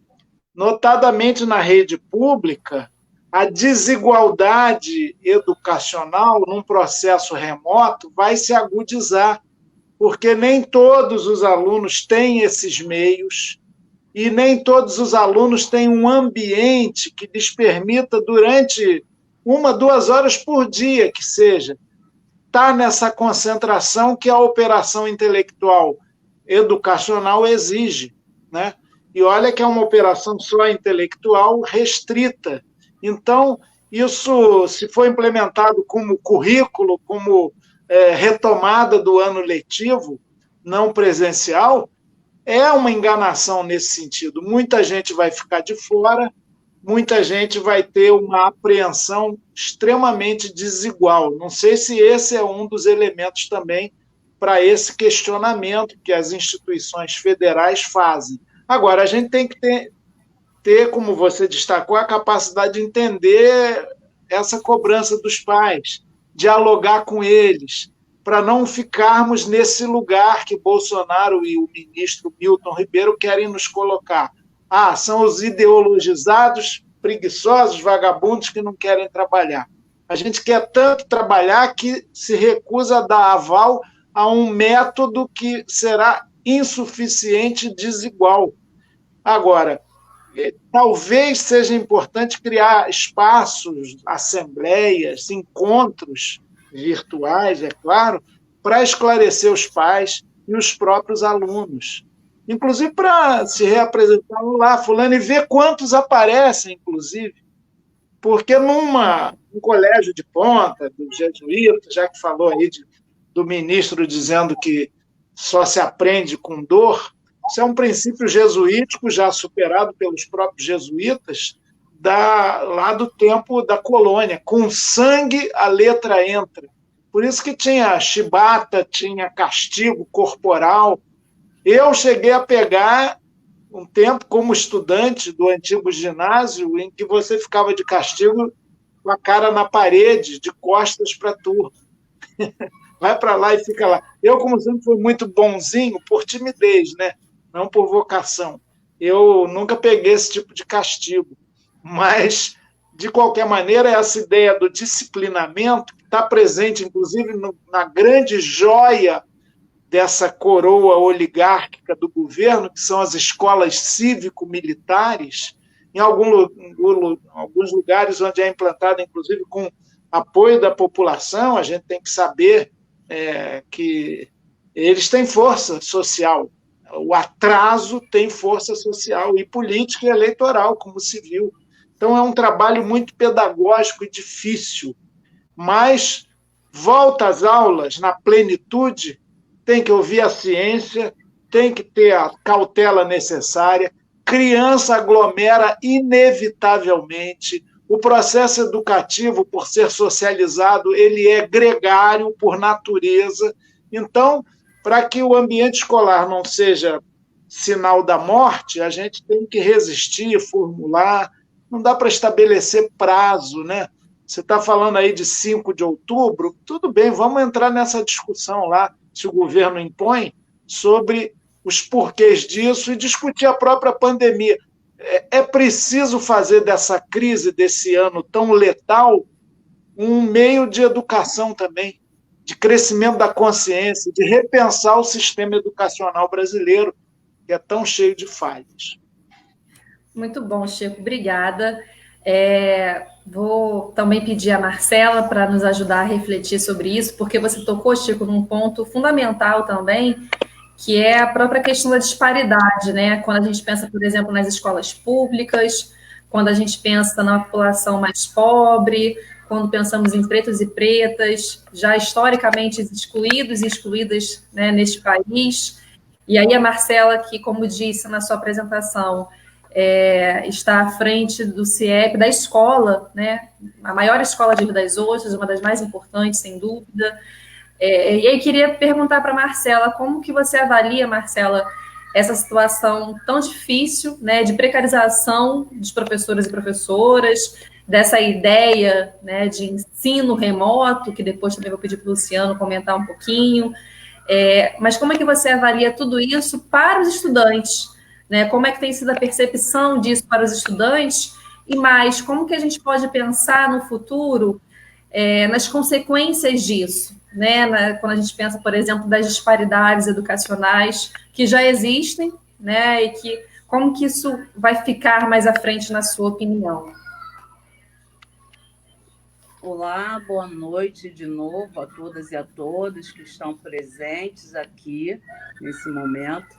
notadamente na rede pública, a desigualdade educacional num processo remoto vai se agudizar, porque nem todos os alunos têm esses meios e nem todos os alunos têm um ambiente que lhes permita, durante 1, 2 horas por dia, que seja, estar nessa concentração que a operação intelectual educacional exige, né? E olha que é uma operação só intelectual restrita. Então, isso, se for implementado como currículo, como retomada do ano letivo não presencial, é uma enganação nesse sentido. Muita gente vai ficar de fora, muita gente vai ter uma apreensão extremamente desigual. Não sei se esse é um dos elementos também para esse questionamento que as instituições federais fazem. Agora, a gente tem que ter, como você destacou, a capacidade de entender essa cobrança dos pais, dialogar com eles, para não ficarmos nesse lugar que Bolsonaro e o ministro Milton Ribeiro querem nos colocar. São os ideologizados, preguiçosos, vagabundos que não querem trabalhar. A gente quer tanto trabalhar que se recusa a dar aval a um método que será insuficiente e desigual. Agora, talvez seja importante criar espaços, assembleias, encontros virtuais, é claro, para esclarecer os pais e os próprios alunos. Inclusive para se reapresentar lá, fulano, e ver quantos aparecem, inclusive. Porque num colégio de ponta, do jesuíta, já que falou aí do ministro dizendo que só se aprende com dor, isso é um princípio jesuítico já superado pelos próprios jesuítas lá do tempo da colônia. Com sangue a letra entra. Por isso que tinha chibata, tinha castigo corporal. Eu cheguei a pegar um tempo como estudante do antigo ginásio em que você ficava de castigo com a cara na parede, de costas para a turma. Vai para lá e fica lá. Eu, como sempre, fui muito bonzinho por timidez, né? Não por vocação. Eu nunca peguei esse tipo de castigo. Mas, de qualquer maneira, essa ideia do disciplinamento, que está presente, inclusive, na grande joia dessa coroa oligárquica do governo, que são as escolas cívico-militares, em alguns lugares onde é implantada, inclusive, com apoio da população. A gente tem que saber que eles têm força social. o atraso tem força social e política e eleitoral, como se viu. Então, é um trabalho muito pedagógico e difícil, mas volta às aulas na plenitude, tem que ouvir a ciência, tem que ter a cautela necessária, criança aglomera inevitavelmente, o processo educativo, por ser socializado, ele é gregário por natureza. Então, para que o ambiente escolar não seja sinal da morte, a gente tem que resistir, formular, não dá para estabelecer prazo, né? Você está falando aí de 5 de outubro, tudo bem, vamos entrar nessa discussão lá, se o governo impõe, sobre os porquês disso e discutir a própria pandemia. É preciso fazer dessa crise, desse ano tão letal, um meio de educação também, de crescimento da consciência, de repensar o sistema educacional brasileiro, que é tão cheio de falhas. Muito bom, Chico, obrigada. Vou também pedir a Marcela para nos ajudar a refletir sobre isso, porque você tocou, Chico, num ponto fundamental também, que é a própria questão da disparidade, né? Quando a gente pensa, por exemplo, nas escolas públicas, quando a gente pensa na população mais pobre, quando pensamos em pretos e pretas, já historicamente excluídos e excluídas, né, neste país. E aí a Marcela, que, como disse na sua apresentação, está à frente do CIEP, da escola, né, a maior escola de Rio das Ostras, uma das mais importantes, sem dúvida. E aí queria perguntar para a Marcela, como que você avalia, Marcela, essa situação tão difícil, né, de precarização dos professores e professoras, dessa ideia, né, de ensino remoto, que depois também vou pedir para o Luciano comentar um pouquinho, mas como é que você avalia tudo isso para os estudantes? Né? Como é que tem sido a percepção disso para os estudantes? E mais, como que a gente pode pensar no futuro nas consequências disso? Né? Quando a gente pensa, por exemplo, das disparidades educacionais que já existem, né? E como que isso vai ficar mais à frente, na sua opinião? Olá, boa noite de novo a todas e a todos que estão presentes aqui nesse momento.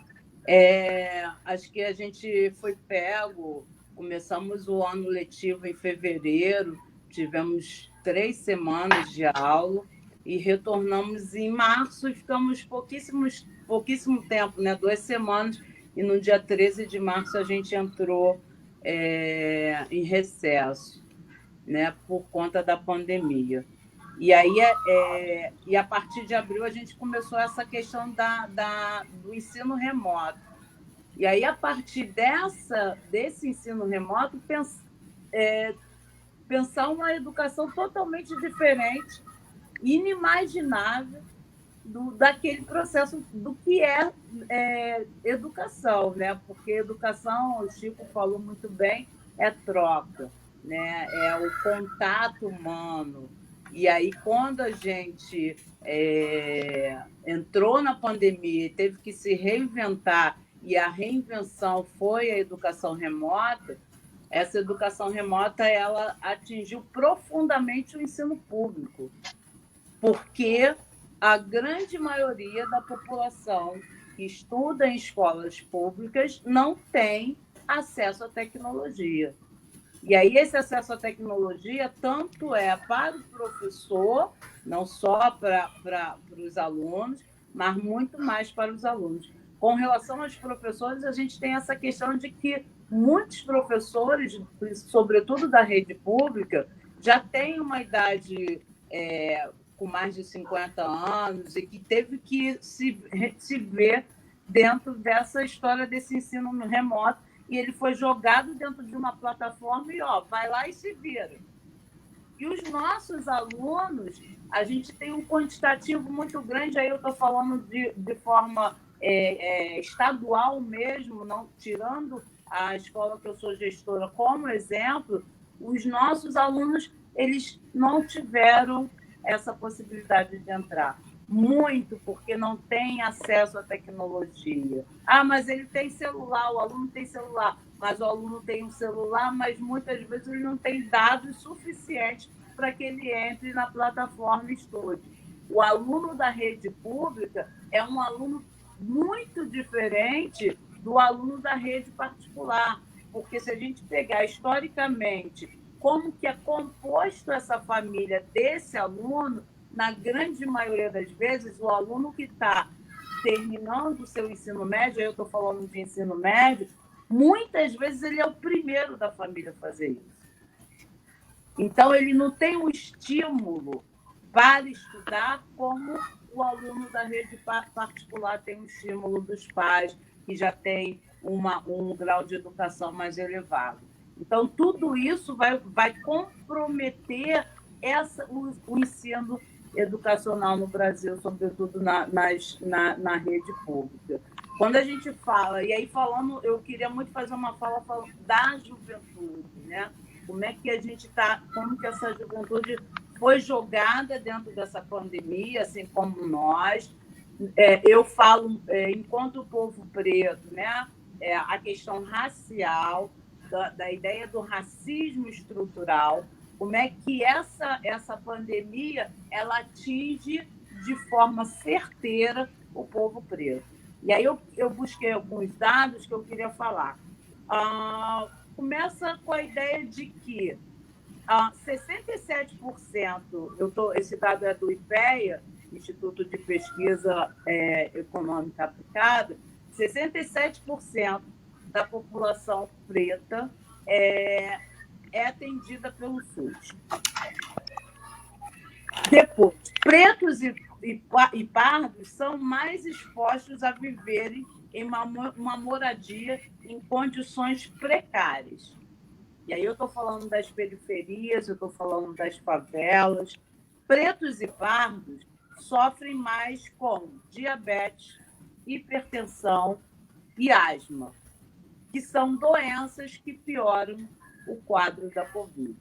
Acho que a gente foi pego, começamos o ano letivo em fevereiro, tivemos 3 semanas de aula e retornamos em março e ficamos pouquíssimo tempo, né? 2 semanas, e no dia 13 de março a gente entrou em recesso, né? Por conta da pandemia. E aí, e a partir de abril, a gente começou essa questão do ensino remoto. E aí, a partir desse ensino remoto, pensar uma educação totalmente diferente, inimaginável daquele processo do que é educação, né? Porque educação, o Chico falou muito bem, é troca, né? É o contato humano. E aí, quando a gente entrou na pandemia e teve que se reinventar, e a reinvenção foi a educação remota, essa educação remota ela atingiu profundamente o ensino público, porque a grande maioria da população que estuda em escolas públicas não tem acesso à tecnologia. E aí esse acesso à tecnologia tanto é para o professor, não só para os alunos, mas muito mais para os alunos. Com relação aos professores, a gente tem essa questão de que muitos professores, sobretudo da rede pública, já têm uma idade com mais de 50 anos e que teve que se ver dentro dessa história desse ensino remoto, e ele foi jogado dentro de uma plataforma e, vai lá e se vira. E os nossos alunos, a gente tem um quantitativo muito grande, aí eu estou falando de forma estadual mesmo, não tirando a escola que eu sou gestora como exemplo, os nossos alunos, eles não tiveram essa possibilidade de entrar. Muito porque não tem acesso à tecnologia. Mas ele tem celular, o aluno tem celular, mas o aluno tem um celular, mas muitas vezes ele não tem dados suficientes para que ele entre na plataforma e estude. O aluno da rede pública é um aluno muito diferente do aluno da rede particular, porque se a gente pegar historicamente como que é composto essa família desse aluno, na grande maioria das vezes, o aluno que está terminando o seu ensino médio, eu estou falando de ensino médio, muitas vezes ele é o primeiro da família a fazer isso. Então, ele não tem um estímulo para estudar como o aluno da rede particular tem um estímulo dos pais, que já tem um grau de educação mais elevado. Então, tudo isso vai comprometer o ensino educacional no Brasil, sobretudo na rede pública. Quando a gente fala, e aí falando, eu queria muito fazer uma fala da juventude, né? Como é que a gente está, como que essa juventude foi jogada dentro dessa pandemia, assim como nós. Eu falo, enquanto povo preto, né? A questão racial, da ideia do racismo estrutural, como é que essa pandemia ela atinge de forma certeira o povo preto. E aí eu busquei alguns dados que eu queria falar. Começa com a ideia de que 67%, esse dado é do IPEA, Instituto de Pesquisa Econômica Aplicada, 67% da população preta é atendida pelo SUS. Depois, pretos e pardos são mais expostos a viverem em uma moradia em condições precárias. E aí eu estou falando das periferias, eu estou falando das favelas. Pretos e pardos sofrem mais com diabetes, hipertensão e asma, que são doenças que pioram o quadro da Covid.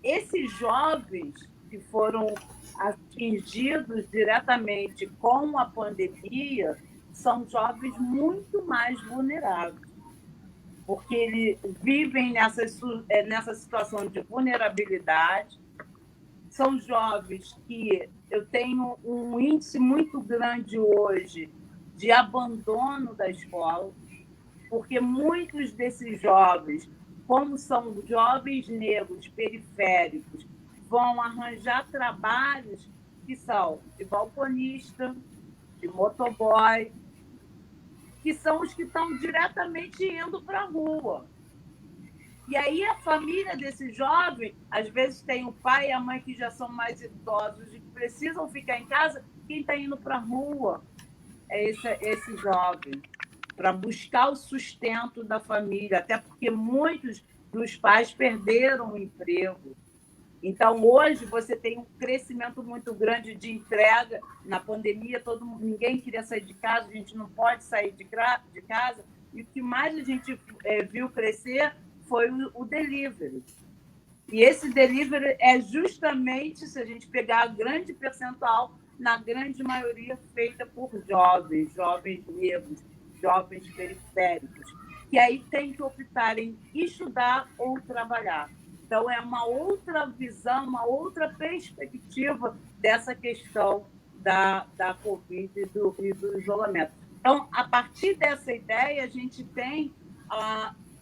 Esses jovens que foram atingidos diretamente com a pandemia são jovens muito mais vulneráveis, porque eles vivem nessa situação de vulnerabilidade. São jovens que eu tenho um índice muito grande hoje de abandono da escola, porque muitos desses jovens, como são jovens negros periféricos, vão arranjar trabalhos que são de balconista, de motoboy, que são os que estão diretamente indo para a rua. E aí a família desse jovem, às vezes tem o pai e a mãe que já são mais idosos e que precisam ficar em casa, quem está indo para a rua é esse jovem, para buscar o sustento da família, até porque muitos dos pais perderam o emprego. Então, hoje, você tem um crescimento muito grande de entrega. Na pandemia, ninguém queria sair de casa, a gente não pode sair de casa. E o que mais a gente viu crescer foi o delivery. E esse delivery é justamente, se a gente pegar a grande percentual, na grande maioria feita por jovens negros, jovens periféricos, que aí tem que optar em estudar ou trabalhar. Então, é uma outra visão, uma outra perspectiva dessa questão da Covid e do isolamento. Então, a partir dessa ideia, a gente tem,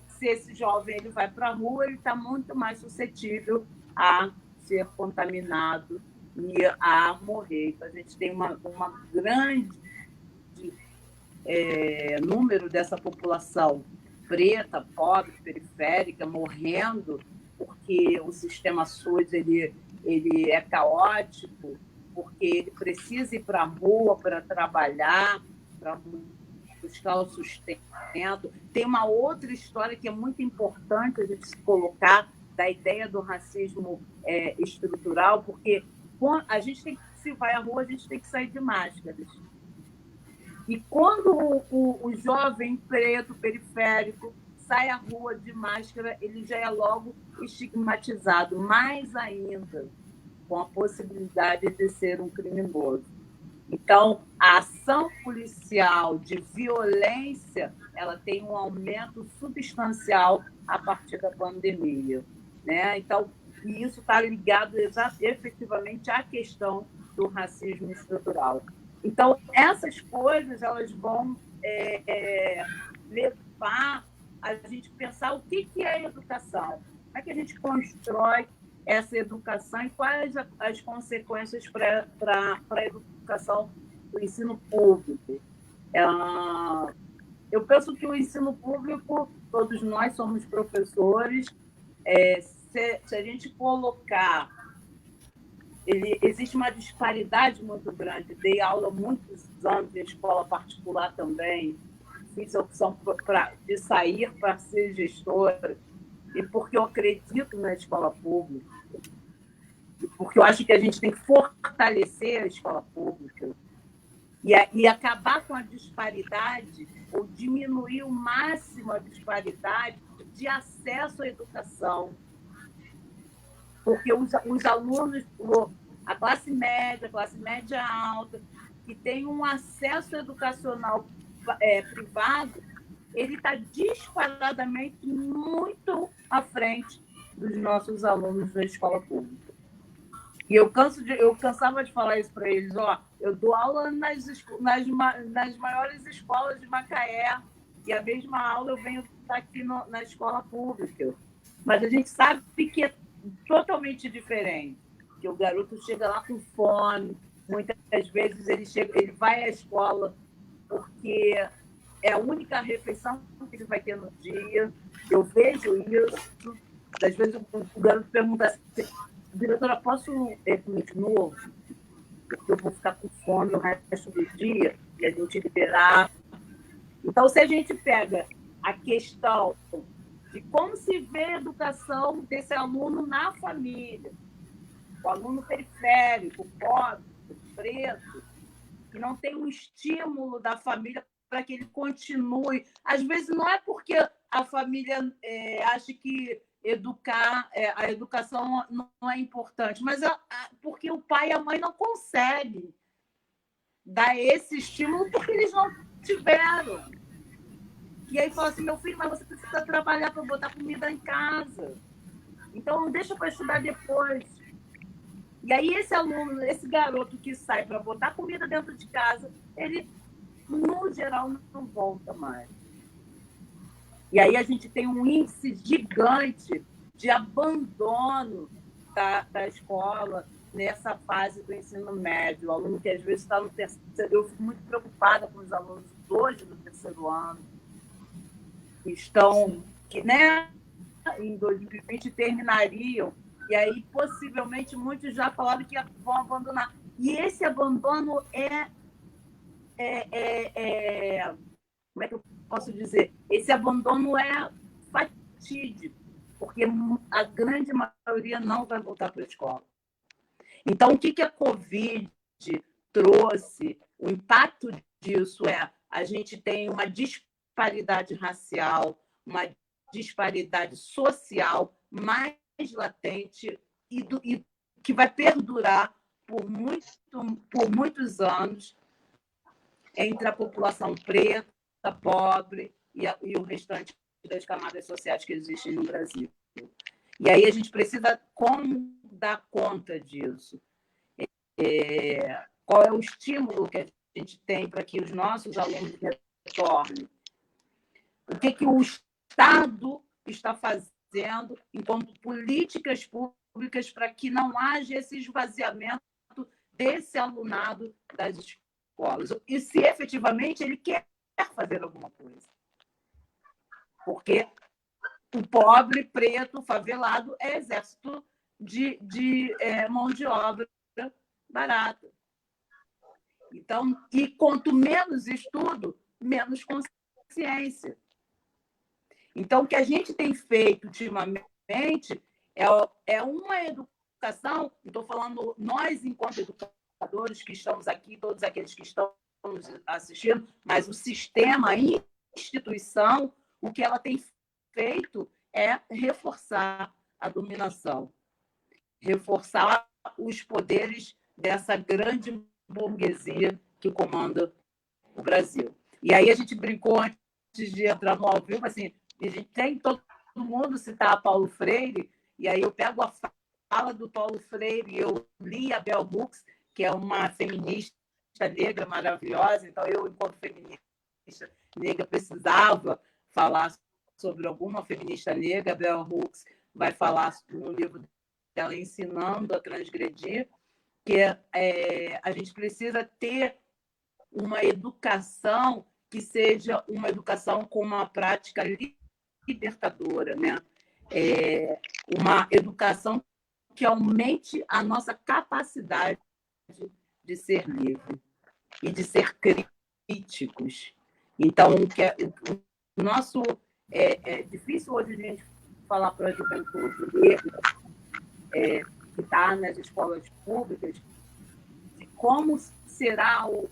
se esse jovem ele vai para a rua, ele está muito mais suscetível a ser contaminado e a morrer. Então, a gente tem uma grande número dessa população preta, pobre, periférica, morrendo, porque o sistema SUS ele é caótico, porque ele precisa ir para a rua para trabalhar, para buscar o sustento. Tem uma outra história que é muito importante a gente se colocar, da ideia do racismo estrutural, porque a gente tem que, se vai à rua, a gente tem que sair de máscaras. E quando o jovem preto, periférico, sai à rua de máscara, ele já é logo estigmatizado, mais ainda com a possibilidade de ser um criminoso. Então, a ação policial de violência, ela tem um aumento substancial a partir da pandemia, né? Então, e isso está ligado efetivamente à questão do racismo estrutural. Então, essas coisas elas vão levar a gente pensar o que é educação, como é que a gente constrói essa educação e quais as consequências para a educação do ensino público. Eu penso que o ensino público, todos nós somos professores, se a gente colocar... existe uma disparidade muito grande. Dei aula há muitos anos em escola particular também, fiz a opção de sair para ser gestora, e porque eu acredito na escola pública, porque eu acho que a gente tem que fortalecer a escola pública e acabar com a disparidade, ou diminuir o máximo a disparidade de acesso à educação. Porque os alunos, a classe média alta, que tem um acesso educacional privado, ele está disparadamente muito à frente dos nossos alunos da escola pública. E eu cansava de falar isso para eles, eu dou aula nas maiores escolas de Macaé, e a mesma aula eu venho estar aqui na escola pública. Mas a gente sabe que é totalmente diferente, que o garoto chega lá com fome, muitas vezes ele vai à escola porque é a única refeição que ele vai ter no dia. Eu vejo isso. Às vezes o garoto pergunta assim, diretora, posso comer de novo? Porque eu vou ficar com fome o resto do dia, e a gente liberar. Então, se a gente pega a questão de como se vê a educação desse aluno na família, o aluno periférico, pobre, preto, que não tem um estímulo da família para que ele continue. Às vezes não é porque a família acha que a educação não é importante, mas porque o pai e a mãe não conseguem dar esse estímulo porque eles não tiveram. E aí fala assim, meu filho, mas você precisa trabalhar para botar comida em casa. Então, não deixa para estudar depois. E aí esse aluno, esse garoto que sai para botar comida dentro de casa, ele, no geral, não volta mais. E aí a gente tem um índice gigante de abandono da escola nessa fase do ensino médio. O aluno que às vezes está no terceiro... Eu fico muito preocupada com os alunos hoje do terceiro ano, que em 2020 terminariam, e aí possivelmente muitos já falaram que vão abandonar. E esse abandono como é que eu posso dizer? Esse abandono é fatídico, porque a grande maioria não vai voltar para a escola. Então, o que a Covid trouxe? O impacto disso a gente tem uma disparidade racial, uma disparidade social mais latente e que vai perdurar por muitos anos entre a população preta, pobre e o restante das camadas sociais que existem no Brasil. E aí a gente precisa como dar conta disso. Qual é o estímulo que a gente tem para que os nossos alunos retornem? O que o Estado está fazendo enquanto políticas públicas para que não haja esse esvaziamento desse alunado das escolas? E se efetivamente ele quer fazer alguma coisa. Porque o pobre, preto, favelado é exército de mão de obra barata. Então, e quanto menos estudo, menos consciência. Então, o que a gente tem feito ultimamente é uma educação, estou falando nós, enquanto educadores que estamos aqui, todos aqueles que estão nos assistindo, mas o sistema, a instituição, o que ela tem feito é reforçar a dominação, reforçar os poderes dessa grande burguesia que comanda o Brasil. E aí a gente brincou antes de entrar no ao vivo, assim, a gente tem todo mundo citar Paulo Freire, e aí eu pego a fala do Paulo Freire, eu li a Bell Hooks, que é uma feminista negra maravilhosa, então eu, enquanto feminista negra, precisava falar sobre alguma feminista negra. Bell Hooks vai falar no livro dela, Ensinando a Transgredir, que a gente precisa ter uma educação que seja uma educação com uma prática libertadora, né? Uma educação que aumente a nossa capacidade de ser livre e de ser críticos. Então, o nosso é difícil hoje a gente falar para a juventude negra que está nas escolas públicas de como será o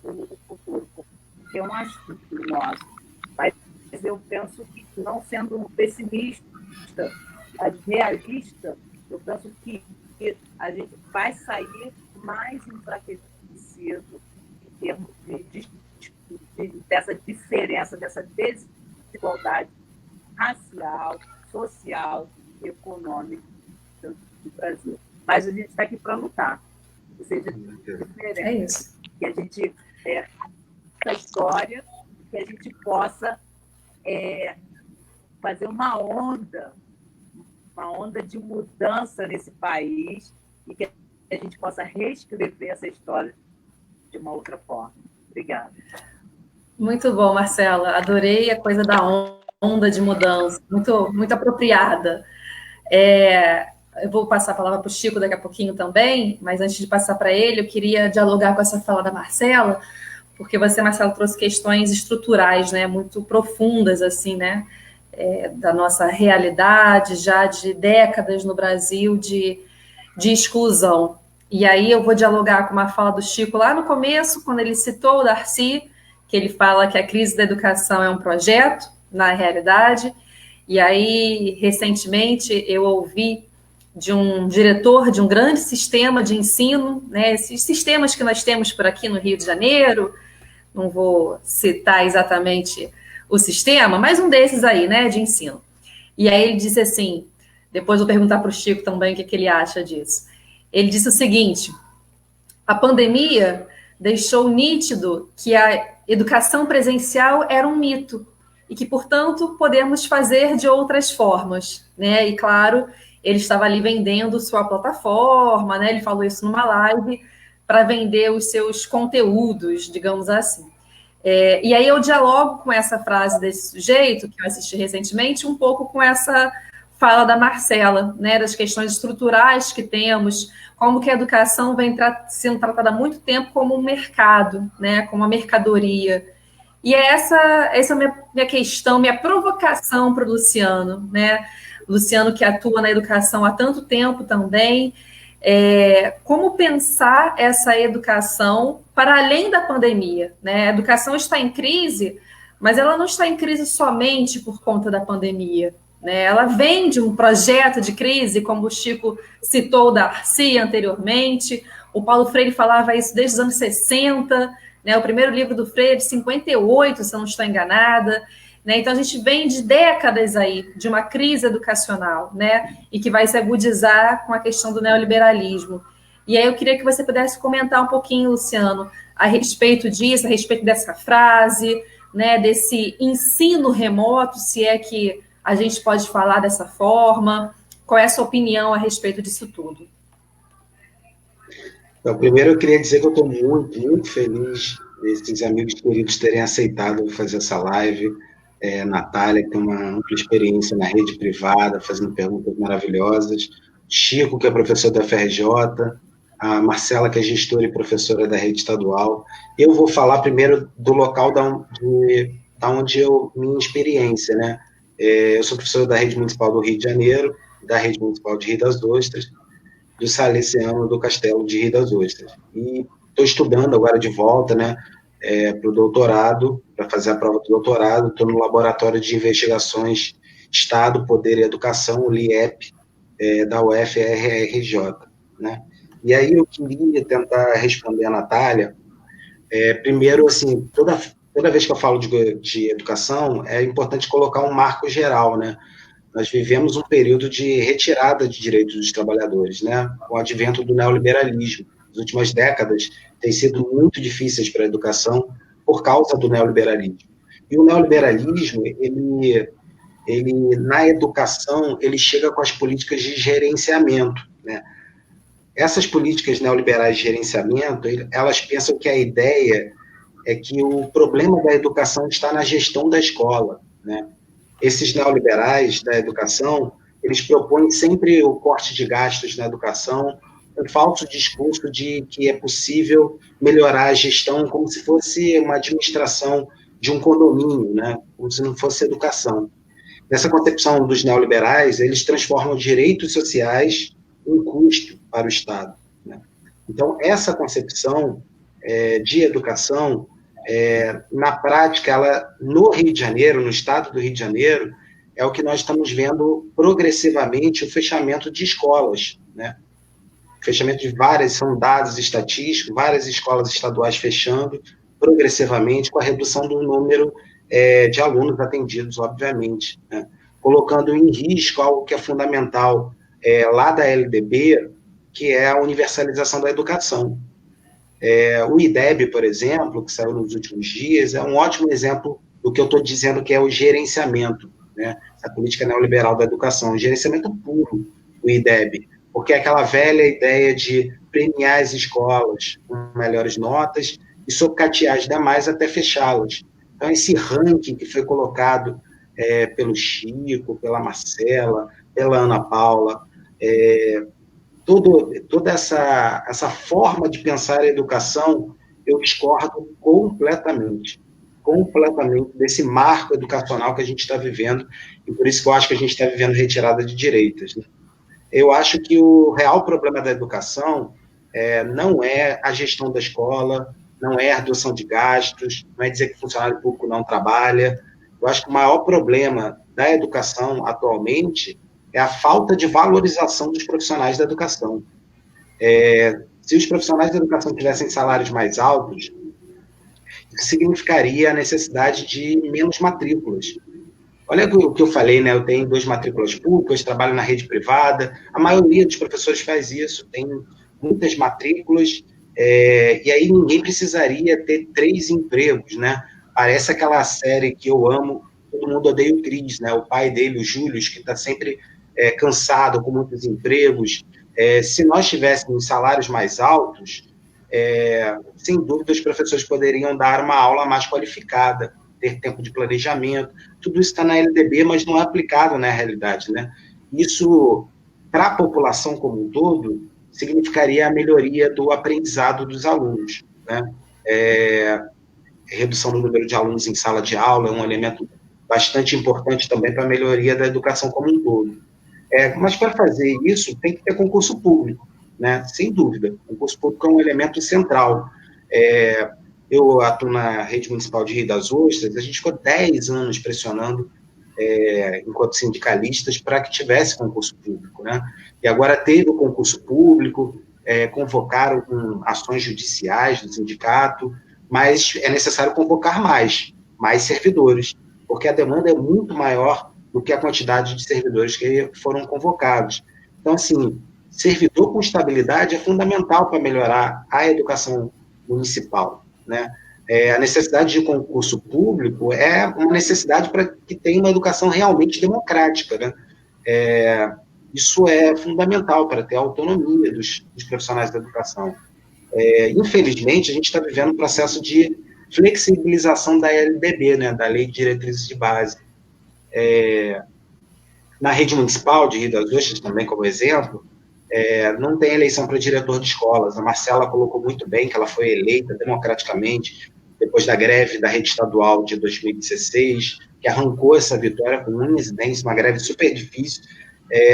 futuro, porque é um assunto nosso. Mas eu penso que, não sendo pessimista, mas realista, eu penso que a gente vai sair mais enfraquecido em termos dessa diferença, dessa desigualdade racial, social, econômica do Brasil. Mas a gente está aqui para lutar. Ou seja, diferente. É isso. Que a gente essa história, que a gente possa fazer uma onda de mudança nesse país e que a gente possa reescrever essa história de uma outra forma. Obrigada. Muito bom, Marcela. Adorei a coisa da onda de mudança. Muito, muito apropriada. Eu vou passar a palavra para o Chico daqui a pouquinho também, mas antes de passar para ele, eu queria dialogar com essa fala da Marcela, porque você, Marcela, trouxe questões estruturais, né, muito profundas, assim, né, da nossa realidade, já de décadas no Brasil de exclusão. E aí eu vou dialogar com uma fala do Chico lá no começo, quando ele citou o Darcy, que ele fala que a crise da educação é um projeto, na realidade, e aí, recentemente, eu ouvi de um diretor de um grande sistema de ensino, né, esses sistemas que nós temos por aqui no Rio de Janeiro, não vou citar exatamente o sistema, mas um desses aí, né, de ensino. E aí ele disse assim, depois vou perguntar para o Chico também o que ele acha disso. Ele disse o seguinte: a pandemia deixou nítido que a educação presencial era um mito e que, portanto, podemos fazer de outras formas, né? E, claro, ele estava ali vendendo sua plataforma, né? Ele falou isso numa live para vender os seus conteúdos, digamos assim. E aí eu dialogo com essa frase desse sujeito, que eu assisti recentemente, um pouco com essa fala da Marcela, né, das questões estruturais que temos, como que a educação vem sendo tratada há muito tempo como um mercado, né, como uma mercadoria. E essa é a minha questão, minha provocação para o Luciano, né? Luciano, que atua na educação há tanto tempo também, como pensar essa educação para além da pandemia, né? A educação está em crise, mas ela não está em crise somente por conta da pandemia, né? Ela vem de um projeto de crise, como o Chico citou o Darcy anteriormente, o Paulo Freire falava isso desde os anos 60, né? O primeiro livro do Freire é de 58, se eu não estou enganada, né? Então a gente vem de décadas aí de uma crise educacional, né? E que vai se agudizar com a questão do neoliberalismo. E aí eu queria que você pudesse comentar um pouquinho, Luciano, a respeito disso, a respeito dessa frase, né? Desse ensino remoto, se é que a gente pode falar dessa forma. Qual é a sua opinião a respeito disso tudo? Então, primeiro eu queria dizer que eu estou muito, muito feliz desses amigos queridos terem aceitado fazer essa live. Natália, que tem uma ampla experiência na rede privada, fazendo perguntas maravilhosas. Chico, que é professor da FRJ. A Marcela, que é gestora e professora da rede estadual. Eu vou falar primeiro do local da onde minha experiência, né? Eu sou professor da Rede Municipal do Rio de Janeiro, da Rede Municipal de Rio das Ostras, do Salesiano do Castelo de Rio das Ostras. E estou estudando agora de volta, né, para o doutorado, para fazer a prova do doutorado. Estou no Laboratório de Investigações Estado, Poder e Educação, o LIEP, da UFRJ, né? E aí eu queria tentar responder a Natália. Primeiro, assim, toda vez que eu falo de educação, é importante colocar um marco geral, né? Nós vivemos um período de retirada de direitos dos trabalhadores, né? Com o advento do neoliberalismo dos as últimas décadas têm sido muito difíceis para a educação por causa do neoliberalismo. E o neoliberalismo, ele na educação, ele chega com as políticas de gerenciamento, né? Essas políticas neoliberais de gerenciamento, elas pensam que a ideia é que o problema da educação está na gestão da escola, né? Esses neoliberais da educação, eles propõem sempre o corte de gastos na educação, um falso discurso de que é possível melhorar a gestão como se fosse uma administração de um condomínio, né? Como se não fosse educação. Nessa concepção dos neoliberais, eles transformam direitos sociais em custo para o Estado, né? Então, essa concepção de educação, na prática, ela, no Rio de Janeiro, no estado do Rio de Janeiro, é o que nós estamos vendo progressivamente o fechamento de escolas, né? O fechamento de várias, são dados estatísticos, várias escolas estaduais fechando progressivamente, com a redução do número de alunos atendidos, obviamente, né? Colocando em risco algo que é fundamental lá da LDB, que é a universalização da educação. O IDEB, por exemplo, que saiu nos últimos dias, é um ótimo exemplo do que eu estou dizendo que é o gerenciamento, né? A política neoliberal da educação, o gerenciamento puro, o IDEB, porque é aquela velha ideia de premiar as escolas com melhores notas e socatear as demais até fechá-las. Então, esse ranking que foi colocado pelo Chico, pela Marcela, pela Ana Paula, toda essa forma de pensar a educação, eu discordo completamente desse marco educacional que a gente está vivendo, e por isso que eu acho que a gente está vivendo retirada de direitas, né? Eu acho que o real problema da educação não é a gestão da escola, não é a redução de gastos, não é dizer que o funcionário público não trabalha. Eu acho que o maior problema da educação atualmente é a falta de valorização dos profissionais da educação. Se os profissionais da educação tivessem salários mais altos, significaria a necessidade de menos matrículas. Olha o que eu falei, né? Eu tenho 2 matrículas públicas, trabalho na rede privada, a maioria dos professores faz isso, tem muitas matrículas, e aí ninguém precisaria ter 3 empregos, né? Parece aquela série que eu amo, Todo Mundo Odeia o Chris, né? O pai dele, o Júlio, que está sempre cansado, com muitos empregos. Se nós tivéssemos salários mais altos, sem dúvida os professores poderiam dar uma aula mais qualificada, ter tempo de planejamento. Tudo isso está na LDB, mas não é aplicado na realidade, né? Isso, para a população como um todo, significaria a melhoria do aprendizado dos alunos, né? Redução do número de alunos em sala de aula é um elemento bastante importante também para a melhoria da educação como um todo. Mas para fazer isso, tem que ter concurso público, né? Sem dúvida. Concurso público é um elemento central. Eu atuo na rede municipal de Rio das Ostras, a gente ficou 10 anos pressionando, enquanto sindicalistas, para que tivesse concurso público, né? E agora teve o concurso público, convocaram com ações judiciais do sindicato, mas é necessário convocar mais servidores, porque a demanda é muito maior do que a quantidade de servidores que foram convocados. Então, assim, servidor com estabilidade é fundamental para melhorar a educação municipal, né? A necessidade de concurso público é uma necessidade para que tenha uma educação realmente democrática, né? Isso é fundamental para ter a autonomia dos profissionais da educação. Infelizmente, a gente está vivendo um processo de flexibilização da LDB, né, da Lei de Diretrizes de Base. Na rede municipal de Rio das Ostras, também como exemplo, não tem eleição para diretor de escolas. A Marcela colocou muito bem que ela foi eleita democraticamente depois da greve da rede estadual de 2016, que arrancou essa vitória com uma incidência, uma greve super difícil,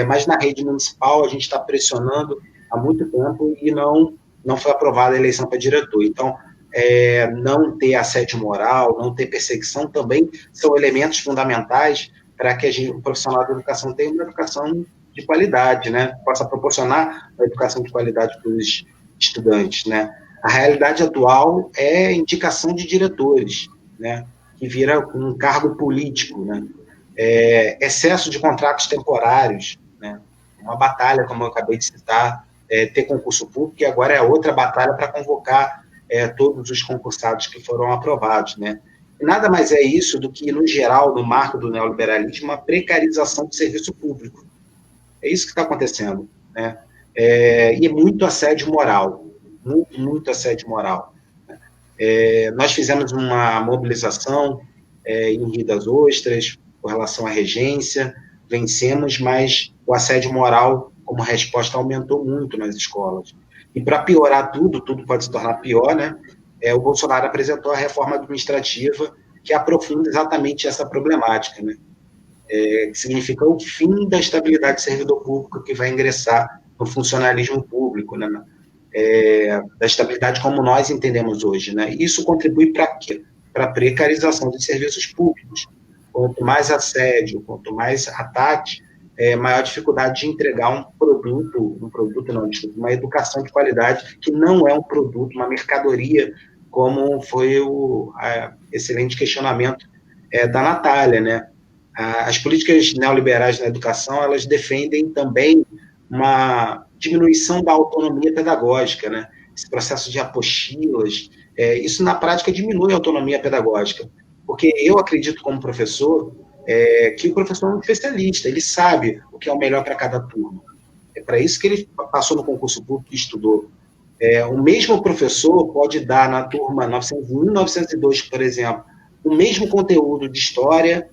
mas na rede municipal a gente está pressionando há muito tempo e não foi aprovada a eleição para diretor. Então, não ter assédio moral, não ter perseguição também são elementos fundamentais para que o profissional da educação tenha uma educação de qualidade, né? Possa proporcionar uma educação de qualidade para os estudantes, né? A realidade atual é indicação de diretores, né? Que vira um cargo político, né? Excesso de contratos temporários, né? Uma batalha, como eu acabei de citar, ter concurso público, e agora é outra batalha para convocar todos os concursados que foram aprovados, né? E nada mais é isso do que, no geral, no marco do neoliberalismo, uma precarização do serviço público. É isso que está acontecendo, né? E muito assédio moral, muito assédio moral. Nós fizemos uma mobilização em Rio das Ostras com relação à regência, vencemos, mas o assédio moral, como resposta, aumentou muito nas escolas. E para piorar tudo pode se tornar pior, né? O Bolsonaro apresentou a reforma administrativa que aprofunda exatamente essa problemática, né? Que significa o fim da estabilidade do servidor público que vai ingressar no funcionalismo público, né? Da estabilidade como nós entendemos hoje, né? Isso contribui para quê? Para a precarização dos serviços públicos. Quanto mais assédio, quanto mais ataque, maior dificuldade de entregar uma educação de qualidade que não é um produto, uma mercadoria, como foi o excelente questionamento da Natália, né? As políticas neoliberais na educação, elas defendem também uma diminuição da autonomia pedagógica, né? Esse processo de apostilas, isso na prática diminui a autonomia pedagógica, porque eu acredito como professor que o professor é um especialista, ele sabe o que é o melhor para cada turma. É para isso que ele passou no concurso público e estudou. O mesmo professor pode dar na turma 901, 902, por exemplo, o mesmo conteúdo de história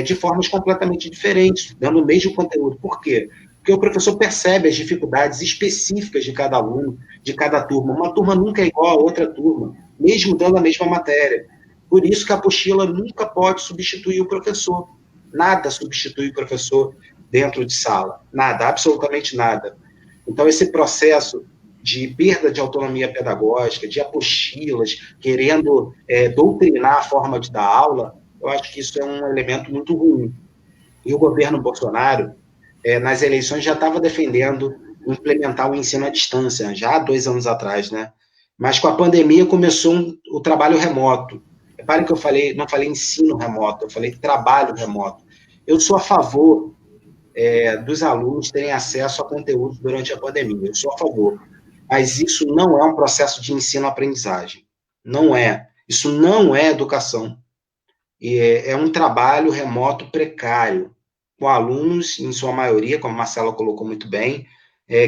de formas completamente diferentes, dando o mesmo conteúdo. Por quê? Porque o professor percebe as dificuldades específicas de cada aluno, de cada turma. Uma turma nunca é igual a outra turma, mesmo dando a mesma matéria. Por isso que a apostila nunca pode substituir o professor. Nada substitui o professor dentro de sala. Nada, absolutamente nada. Então, esse processo de perda de autonomia pedagógica, de apostilas, querendo doutrinar a forma de dar aula, eu acho que isso é um elemento muito ruim. E o governo Bolsonaro, nas eleições, já estava defendendo implementar o ensino à distância, já há 2 anos atrás, né? Mas com a pandemia começou o trabalho remoto. Repare que eu não falei ensino remoto, eu falei trabalho remoto. Eu sou a favor dos alunos terem acesso a conteúdo durante a pandemia, eu sou a favor. Mas isso não é um processo de ensino-aprendizagem. Não é. Isso não é educação. E é um trabalho remoto precário, com alunos, em sua maioria, como a Marcela colocou muito bem,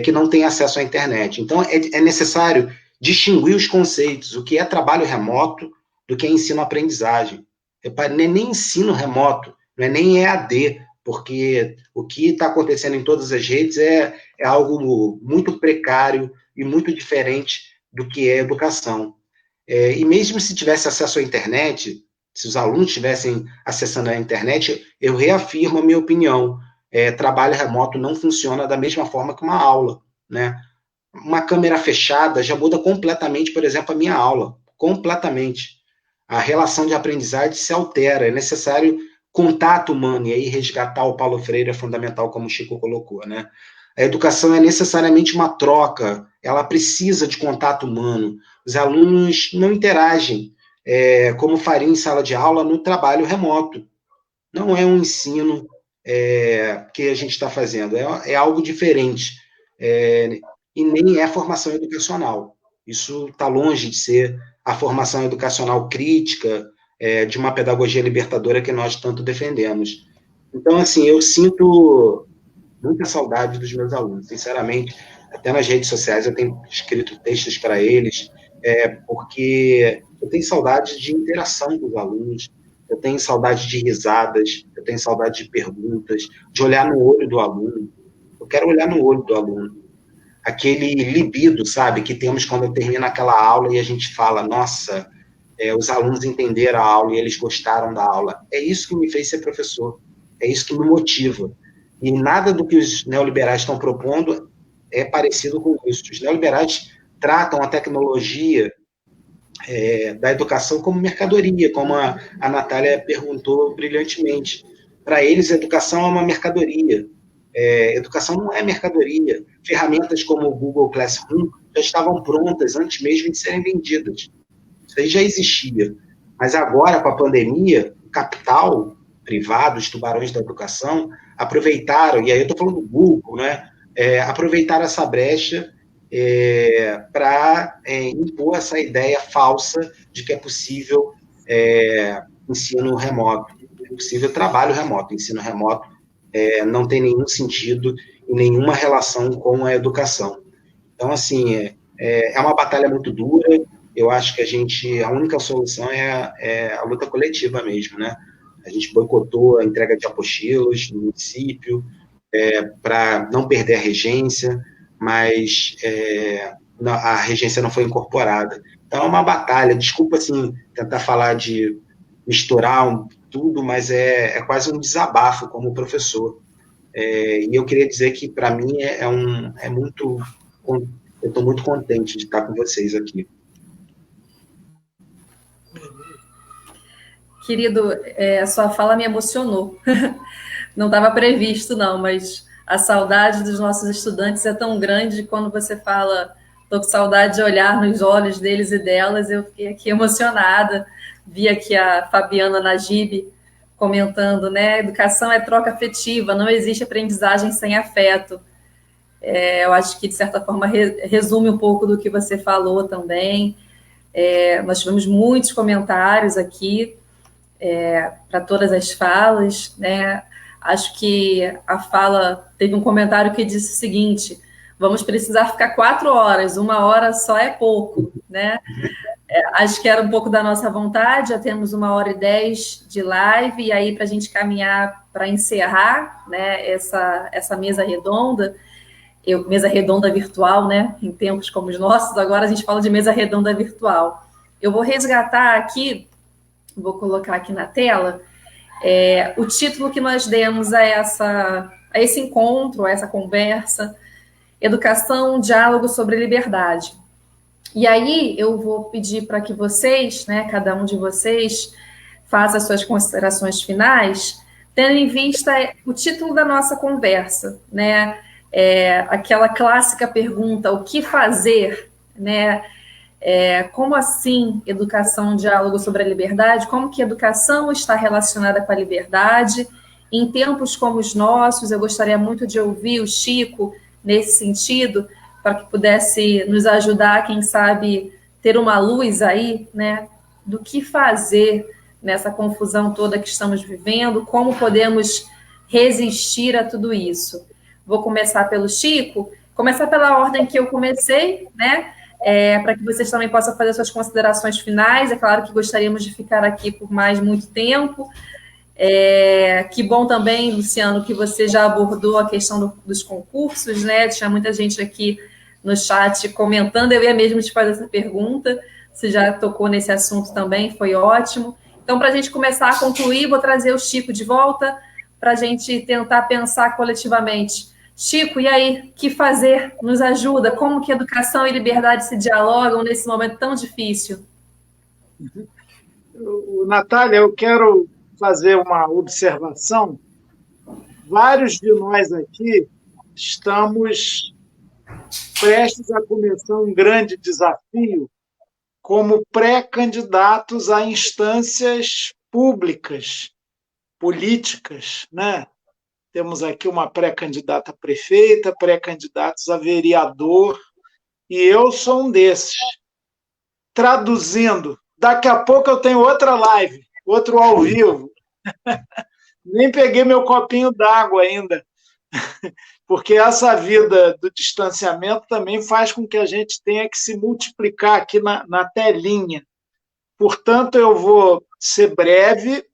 que não têm acesso à internet. Então, é necessário distinguir os conceitos, o que é trabalho remoto do que é ensino-aprendizagem. Não é nem ensino remoto, não é nem EAD, porque o que está acontecendo em todas as redes é algo muito precário e muito diferente do que é educação. E mesmo se tivesse acesso à internet, se os alunos estivessem acessando a internet, eu reafirmo a minha opinião. Trabalho remoto não funciona da mesma forma que uma aula, né? Uma câmera fechada já muda completamente, por exemplo, a minha aula. Completamente. A relação de aprendizagem se altera. É necessário contato humano, e aí resgatar o Paulo Freire é fundamental, como o Chico colocou, né? A educação é necessariamente uma troca, ela precisa de contato humano. Os alunos não interagem como fariam em sala de aula no trabalho remoto. Não é um ensino que a gente está fazendo, é algo diferente. E nem é formação educacional. Isso está longe de ser a formação educacional crítica, de uma pedagogia libertadora que nós tanto defendemos. Então, assim, eu sinto muita saudade dos meus alunos, sinceramente. Até nas redes sociais eu tenho escrito textos para eles, porque eu tenho saudade de interação com os alunos, eu tenho saudade de risadas, eu tenho saudade de perguntas, de olhar no olho do aluno. Eu quero olhar no olho do aluno. Aquele libido, sabe, que temos quando termina aquela aula e a gente fala, nossa, os alunos entenderam a aula e eles gostaram da aula. É isso que me fez ser professor, é isso que me motiva. E nada do que os neoliberais estão propondo é parecido com isso. Os neoliberais tratam a tecnologia da educação como mercadoria, como a Natália perguntou brilhantemente. Para eles, a educação é uma mercadoria. Educação não é mercadoria. Ferramentas como o Google Classroom já estavam prontas antes mesmo de serem vendidas. Isso aí já existia. Mas agora, com a pandemia, o capital privado, os tubarões da educação, aproveitaram, e aí eu estou falando do Google, né? Aproveitaram essa brecha para impor essa ideia falsa de que é possível ensino remoto, é possível trabalho remoto. Ensino remoto não tem nenhum sentido e nenhuma relação com a educação. Então, assim, é uma batalha muito dura. Eu acho que a única solução é a luta coletiva mesmo, né? A gente boicotou a entrega de apostilas no município para não perder a regência, mas a regência não foi incorporada. Então, é uma batalha. Desculpa, assim, tentar falar de misturar tudo, mas é quase um desabafo como professor. E eu queria dizer que, para mim, eu estou muito contente de estar com vocês aqui. Querido, a sua fala me emocionou. Não estava previsto, não, mas a saudade dos nossos estudantes é tão grande quando você fala, estou com saudade de olhar nos olhos deles e delas, eu fiquei aqui emocionada. Vi aqui a Fabiana Najib comentando, né? Educação é troca afetiva, não existe aprendizagem sem afeto. Eu acho que, de certa forma, resume um pouco do que você falou também. Nós tivemos muitos comentários aqui para todas as falas, né? Acho que a fala teve um comentário que disse o seguinte: vamos precisar ficar 4 horas, 1 hora só é pouco, né? Acho que era um pouco da nossa vontade. Já temos 1h10 de live, e aí para a gente caminhar para encerrar, né, essa mesa redonda, mesa redonda virtual, né? Em tempos como os nossos, agora a gente fala de mesa redonda virtual. Eu vou resgatar aqui, vou colocar aqui na tela, o título que nós demos a esse encontro, a essa conversa: Educação, Diálogo sobre Liberdade. E aí eu vou pedir para que vocês, né, cada um de vocês, faça as suas considerações finais, tendo em vista o título da nossa conversa, né? Aquela clássica pergunta: o que fazer, né? Como assim educação, diálogo sobre a liberdade? Como que a educação está relacionada com a liberdade? Em tempos como os nossos, eu gostaria muito de ouvir o Chico nesse sentido, para que pudesse nos ajudar, quem sabe, ter uma luz aí, né, do que fazer nessa confusão toda que estamos vivendo, como podemos resistir a tudo isso. Vou começar pelo Chico, começar pela ordem que eu comecei, né, para que vocês também possam fazer suas considerações finais. É claro que gostaríamos de ficar aqui por muito tempo. Que bom também, Luciano, que você já abordou a questão dos concursos, né? Tinha muita gente aqui no chat comentando, eu ia mesmo te fazer essa pergunta, você já tocou nesse assunto também, foi ótimo. Então, para a gente começar a concluir, vou trazer o Chico de volta para a gente tentar pensar coletivamente. Chico, e aí, o que fazer? Nos ajuda? Como que educação e liberdade se dialogam nesse momento tão difícil? Natália, eu quero fazer uma observação. Vários de nós aqui estamos prestes a começar um grande desafio como pré-candidatos a instâncias públicas, políticas, né? Temos aqui uma pré-candidata a prefeita, pré-candidatos a vereador, e eu sou um desses. Traduzindo, daqui a pouco eu tenho outra live, outro ao vivo. Nem peguei meu copinho d'água ainda, porque essa vida do distanciamento também faz com que a gente tenha que se multiplicar aqui na telinha. Portanto, eu vou ser breve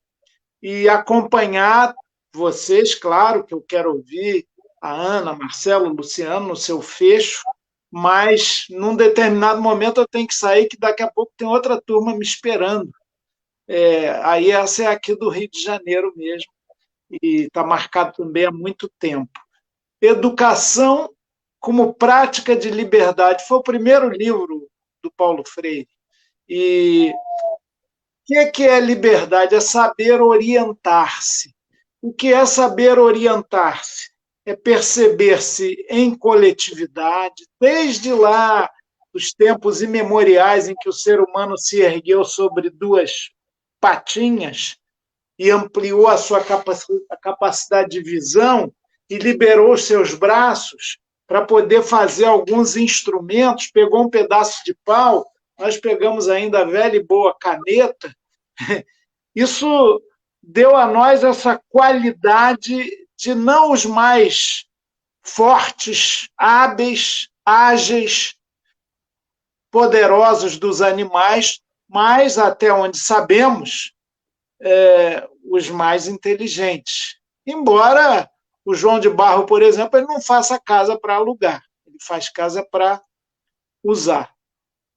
e acompanhar vocês. Claro que eu quero ouvir a Ana, Marcelo, Luciano no seu fecho, mas num determinado momento eu tenho que sair, que daqui a pouco tem outra turma me esperando. Aí essa é aqui do Rio de Janeiro mesmo, e está marcado também há muito tempo. Educação como prática de liberdade. Foi o primeiro livro do Paulo Freire. E o que é liberdade? É saber orientar-se. O que é saber orientar-se? É perceber-se em coletividade, desde lá dos tempos imemoriais em que o ser humano se ergueu sobre 2 patinhas e ampliou a sua capacidade de visão e liberou os seus braços, para poder fazer alguns instrumentos, pegou um pedaço de pau, nós pegamos ainda a velha e boa caneta. Isso deu a nós essa qualidade de não os mais fortes, hábeis, ágeis, poderosos dos animais, mas, até onde sabemos, os mais inteligentes. Embora o João de Barro, por exemplo, ele não faça casa para alugar, ele faz casa para usar.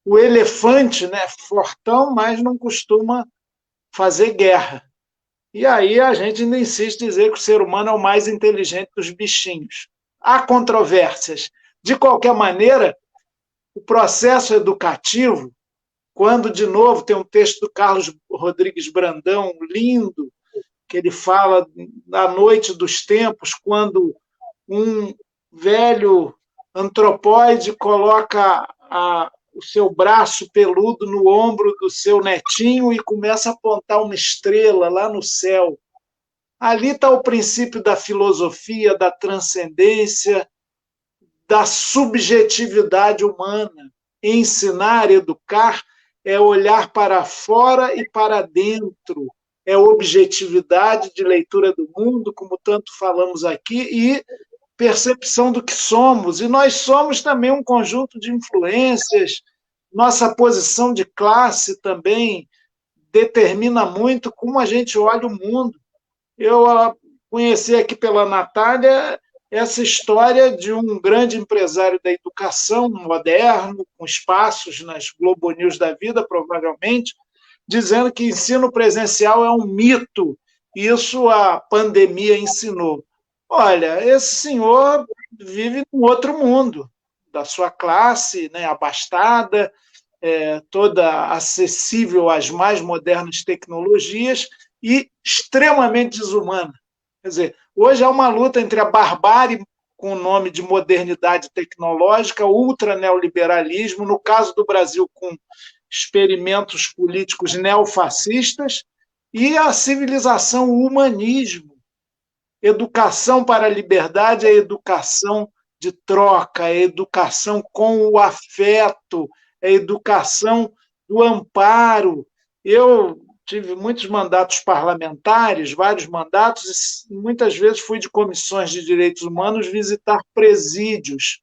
O elefante, né, fortão, mas não costuma fazer guerra. E aí a gente ainda insiste em dizer que o ser humano é o mais inteligente dos bichinhos. Há controvérsias. De qualquer maneira, o processo educativo, quando, de novo, tem um texto do Carlos Rodrigues Brandão, lindo, que ele fala da noite dos tempos, quando um velho antropóide coloca o seu braço peludo no ombro do seu netinho e começa a apontar uma estrela lá no céu. Ali está o princípio da filosofia, da transcendência, da subjetividade humana. Ensinar, educar, é olhar para fora e para dentro, é objetividade de leitura do mundo, como tanto falamos aqui, e percepção do que somos. E nós somos também um conjunto de influências, nossa posição de classe também determina muito como a gente olha o mundo. Eu conheci aqui pela Natália essa história de um grande empresário da educação moderno, com espaços nas Globo News da vida, provavelmente, dizendo que ensino presencial é um mito. Isso a pandemia ensinou. Olha, esse senhor vive num outro mundo, da sua classe, né, abastada, toda acessível às mais modernas tecnologias e extremamente desumana. Quer dizer, hoje há uma luta entre a barbárie, com o nome de modernidade tecnológica, ultra-neoliberalismo, no caso do Brasil, com experimentos políticos neofascistas, e a civilização, o humanismo. Educação para a liberdade é educação de troca, é educação com o afeto, é educação do amparo. Eu tive muitos mandatos parlamentares, vários mandatos, e muitas vezes fui de comissões de direitos humanos visitar presídios.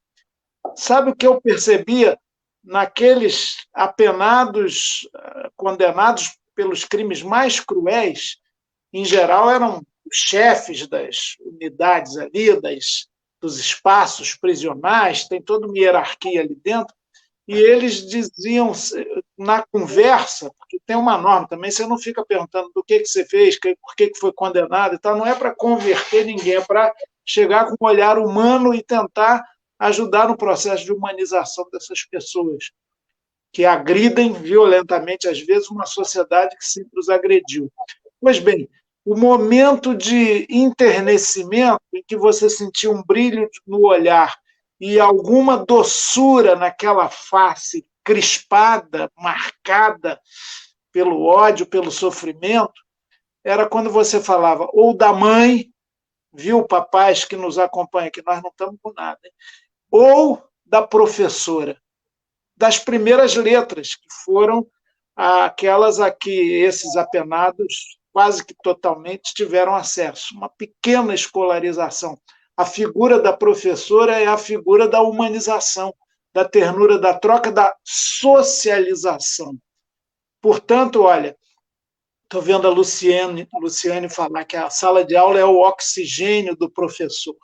Sabe o que eu percebia naqueles apenados, condenados pelos crimes mais cruéis? Em geral, eram os chefes das unidades ali, dos espaços prisionais, tem toda uma hierarquia ali dentro, e eles diziam na conversa, porque tem uma norma também, você não fica perguntando do que você fez, por que foi condenado e tal, não é para converter ninguém, é para chegar com um olhar humano e tentar ajudar no processo de humanização dessas pessoas, que agridem violentamente, às vezes, uma sociedade que sempre os agrediu. Pois bem, o momento de enternecimento, em que você sentiu um brilho no olhar e alguma doçura naquela face crispada, marcada pelo ódio, pelo sofrimento, era quando você falava ou da mãe, viu, papais que nos acompanham aqui, nós não estamos com nada, hein? Ou da professora, das primeiras letras, que foram aquelas a que esses apenados quase que totalmente tiveram acesso, uma pequena escolarização. A figura da professora é a figura da humanização, da ternura, da troca, da socialização. Portanto, olha, estou vendo a Luciane falar que a sala de aula é o oxigênio do professor.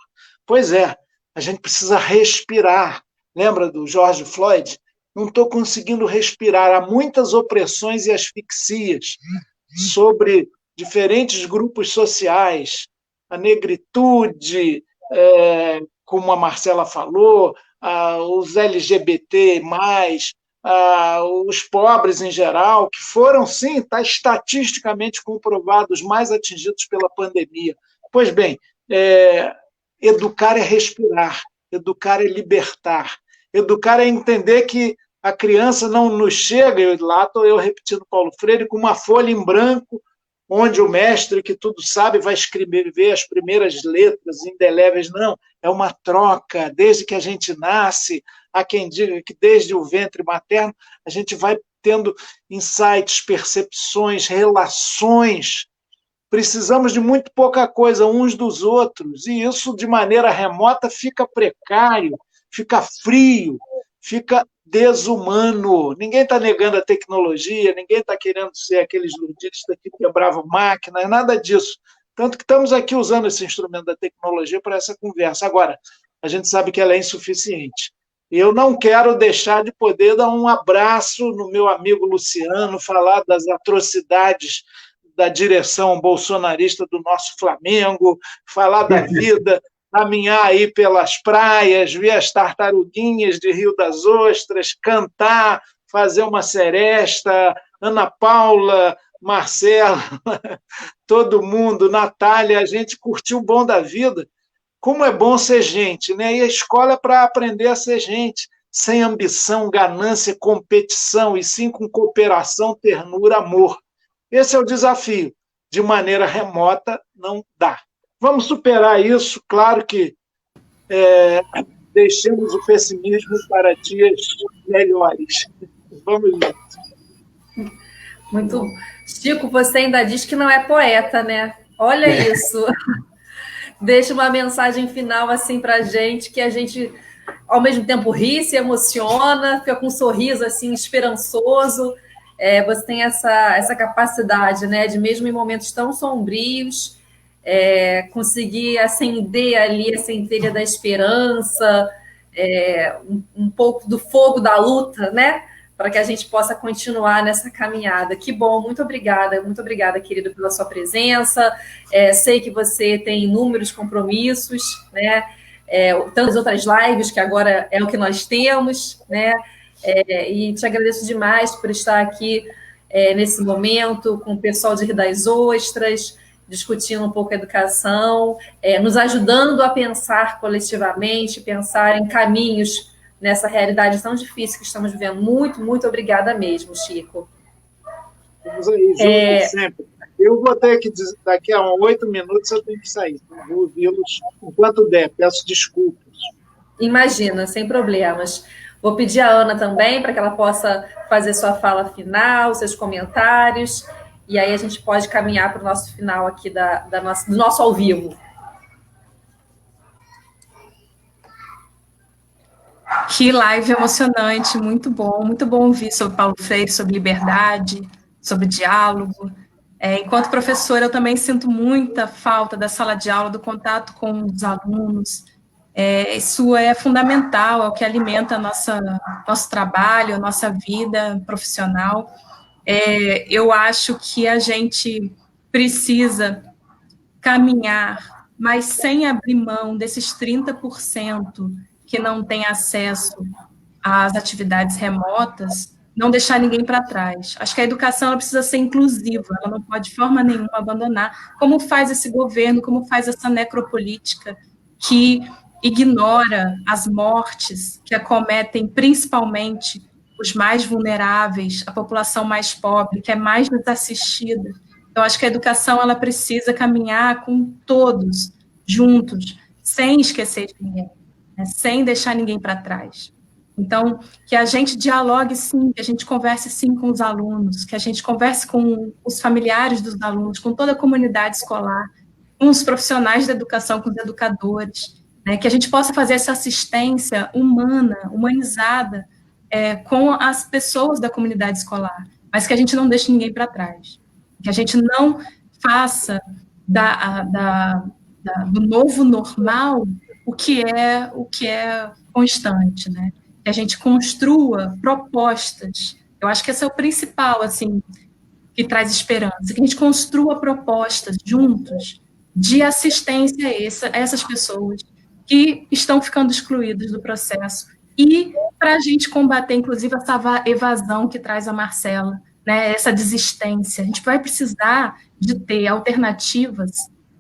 Pois é, a gente precisa respirar. Lembra do George Floyd? Não estou conseguindo respirar. Há muitas opressões e asfixias sobre diferentes grupos sociais, a negritude, como a Marcela falou, os LGBT+, os pobres em geral, que foram, sim, está estatisticamente comprovados, mais atingidos pela pandemia. Pois bem, educar é respirar, educar é libertar, educar é entender que a criança não nos chega, e lá estou eu repetindo Paulo Freire, com uma folha em branco, onde o mestre que tudo sabe vai escrever as primeiras letras indeléveis. Não, é uma troca. Desde que a gente nasce, há quem diga que desde o ventre materno, a gente vai tendo insights, percepções, relações. Precisamos de muito pouca coisa uns dos outros, e isso, de maneira remota, fica precário, fica frio, fica desumano. Ninguém está negando a tecnologia, ninguém está querendo ser aqueles ludistas que quebravam máquinas, nada disso. Tanto que estamos aqui usando esse instrumento da tecnologia para essa conversa. Agora, a gente sabe que ela é insuficiente. Eu não quero deixar de poder dar um abraço no meu amigo Luciano, falar das atrocidades da direção bolsonarista do nosso Flamengo, falar da vida, caminhar aí pelas praias, ver as tartaruguinhas de Rio das Ostras, cantar, fazer uma seresta, Ana Paula, Marcelo, todo mundo, Natália, a gente curtiu o bom da vida. Como é bom ser gente, né? E a escola é para aprender a ser gente, sem ambição, ganância, competição, e sim com cooperação, ternura, amor. Esse é o desafio. De maneira remota, não dá. Vamos superar isso. Claro que deixemos o pessimismo para dias melhores. Vamos lá. Muito. Chico, você ainda diz que não é poeta, né? Olha isso. Deixa uma mensagem final assim para a gente, que a gente, ao mesmo tempo, ri, se emociona, fica com um sorriso assim esperançoso. Você tem essa capacidade, né, de mesmo em momentos tão sombrios, conseguir acender ali a centelha da esperança, um pouco do fogo da luta, né, para que a gente possa continuar nessa caminhada. Que bom, muito obrigada, querido, pela sua presença. Sei que você tem inúmeros compromissos, né, tantas outras lives, que agora é o que nós temos, né, e te agradeço demais por estar aqui nesse momento com o pessoal de Rio das Ostras, discutindo um pouco a educação, nos ajudando a pensar coletivamente, pensar em caminhos nessa realidade tão difícil que estamos vivendo. Muito, muito obrigada mesmo, Chico. Vamos aí, juntos sempre. Eu vou ter que, daqui a 8 minutos, eu tenho que sair. Vou ouvi-los enquanto der. Peço desculpas. Imagina, sem problemas. Vou pedir a Ana também, para que ela possa fazer sua fala final, seus comentários, e aí a gente pode caminhar para o nosso final aqui do nosso ao vivo. Que live emocionante, muito bom ouvir sobre Paulo Freire, sobre liberdade, sobre diálogo. Enquanto professora, eu também sinto muita falta da sala de aula, do contato com os alunos. Isso é fundamental, é o que alimenta nosso trabalho, a nossa vida profissional. Eu acho que a gente precisa caminhar, mas sem abrir mão desses 30% que não tem acesso às atividades remotas, não deixar ninguém para trás. Acho que a educação ela precisa ser inclusiva, ela não pode de forma nenhuma abandonar, como faz esse governo, como faz essa necropolítica que ignora as mortes que acometem principalmente os mais vulneráveis, a população mais pobre, que é mais desassistida. Então, acho que a educação ela precisa caminhar com todos juntos, sem esquecer de ninguém, né? Sem deixar ninguém para trás. Então, que a gente dialogue sim, que a gente converse sim com os alunos, que a gente converse com os familiares dos alunos, com toda a comunidade escolar, com os profissionais da educação, com os educadores, né? Que a gente possa fazer essa assistência humana, humanizada, com as pessoas da comunidade escolar, mas que a gente não deixe ninguém para trás, que a gente não faça do novo normal o que é constante, né? Que a gente construa propostas. Eu acho que esse é o principal, assim, que traz esperança, que a gente construa propostas juntos de assistência a essas pessoas que estão ficando excluídas do processo e para a gente combater, inclusive, essa evasão que traz a Marcela, né, essa desistência. A gente vai precisar de ter alternativas,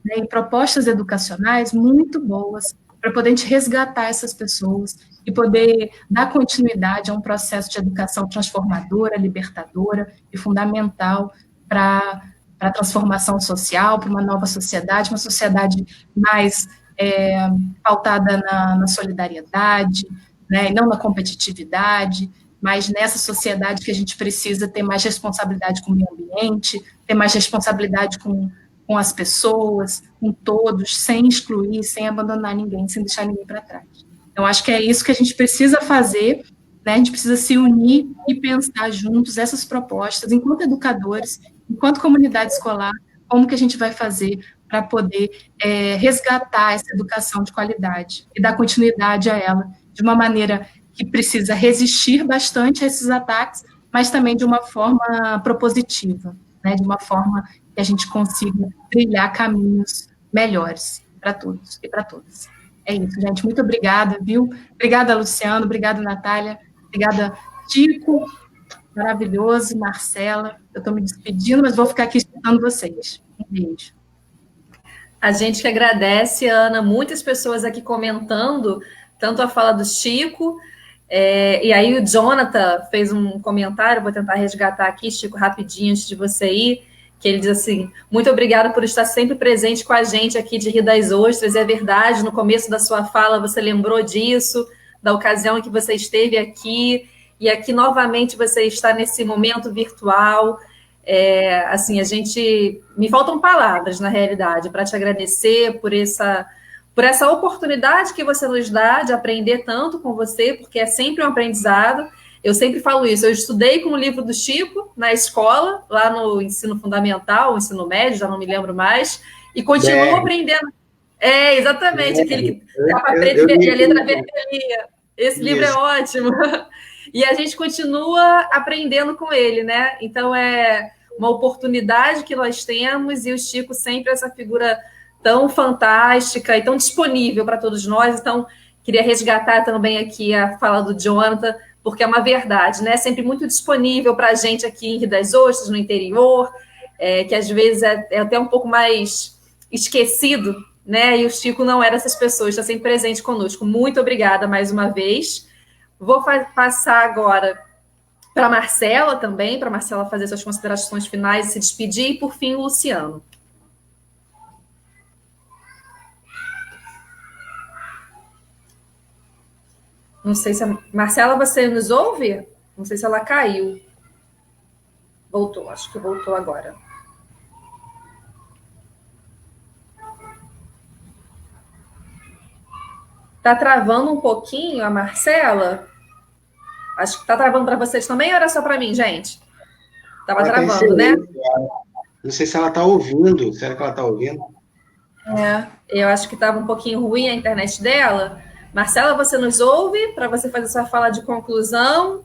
né, e propostas educacionais muito boas para poder a gente resgatar essas pessoas e poder dar continuidade a um processo de educação transformadora, libertadora e fundamental para para a transformação social, para uma nova sociedade, uma sociedade mais pautada na solidariedade, né, e não na competitividade, mas nessa sociedade que a gente precisa ter mais responsabilidade com o meio ambiente, ter mais responsabilidade com as pessoas, com todos, sem excluir, sem abandonar ninguém, sem deixar ninguém para trás. Então, acho que é isso que a gente precisa fazer, né? A gente precisa se unir e pensar juntos essas propostas, enquanto educadores, enquanto comunidade escolar, como que a gente vai fazer para poder resgatar essa educação de qualidade e dar continuidade a ela de uma maneira que precisa resistir bastante a esses ataques, mas também de uma forma propositiva, né? De uma forma que a gente consiga trilhar caminhos melhores para todos e para todas. É isso, gente. Muito obrigada, viu? Obrigada, Luciano. Obrigada, Natália. Obrigada, Chico. Maravilhoso. Marcela. Eu estou me despedindo, mas vou ficar aqui escutando vocês. Um beijo. A gente que agradece, Ana. Muitas pessoas aqui comentando, tanto a fala do Chico, e aí o Jonathan fez um comentário, vou tentar resgatar aqui, Chico, rapidinho, antes de você ir, que ele diz assim: muito obrigado por estar sempre presente com a gente aqui de Rio das Ostras. É verdade, no começo da sua fala você lembrou disso, da ocasião em que você esteve aqui, e aqui novamente você está nesse momento virtual. Assim, me faltam palavras, na realidade, para te agradecer por essa oportunidade que você nos dá de aprender tanto com você, porque é sempre um aprendizado. Eu sempre falo isso, eu estudei com o livro do Chico na escola, lá no ensino fundamental, ensino médio, já não me lembro mais, e continuo aprendendo. Exatamente, aquele que capa preta e a letra vermelhinha. Esse livro é ótimo. E a gente continua aprendendo com ele, né? Então, é uma oportunidade que nós temos, e o Chico sempre essa figura tão fantástica e tão disponível para todos nós. Então, queria resgatar também aqui a fala do Jonathan, porque é uma verdade, né? Sempre muito disponível para a gente aqui em Rio das Ostras, no interior, que às vezes é até um pouco mais esquecido, né? E o Chico não é dessas pessoas, está sempre presente conosco. Muito obrigada mais uma vez. Vou passar agora para a Marcela também, para a Marcela fazer suas considerações finais e se despedir, e por fim o Luciano. Não sei se Marcela, você nos ouve? Não sei se ela caiu. Voltou, acho que voltou agora. Tá travando um pouquinho a Marcela? Acho que tá travando para vocês também, ou era só para mim, gente? Tava travando, né? Não sei se ela tá ouvindo. Será que ela tá ouvindo? Eu acho que estava um pouquinho ruim a internet dela. Marcela, você nos ouve? Para você fazer sua fala de conclusão.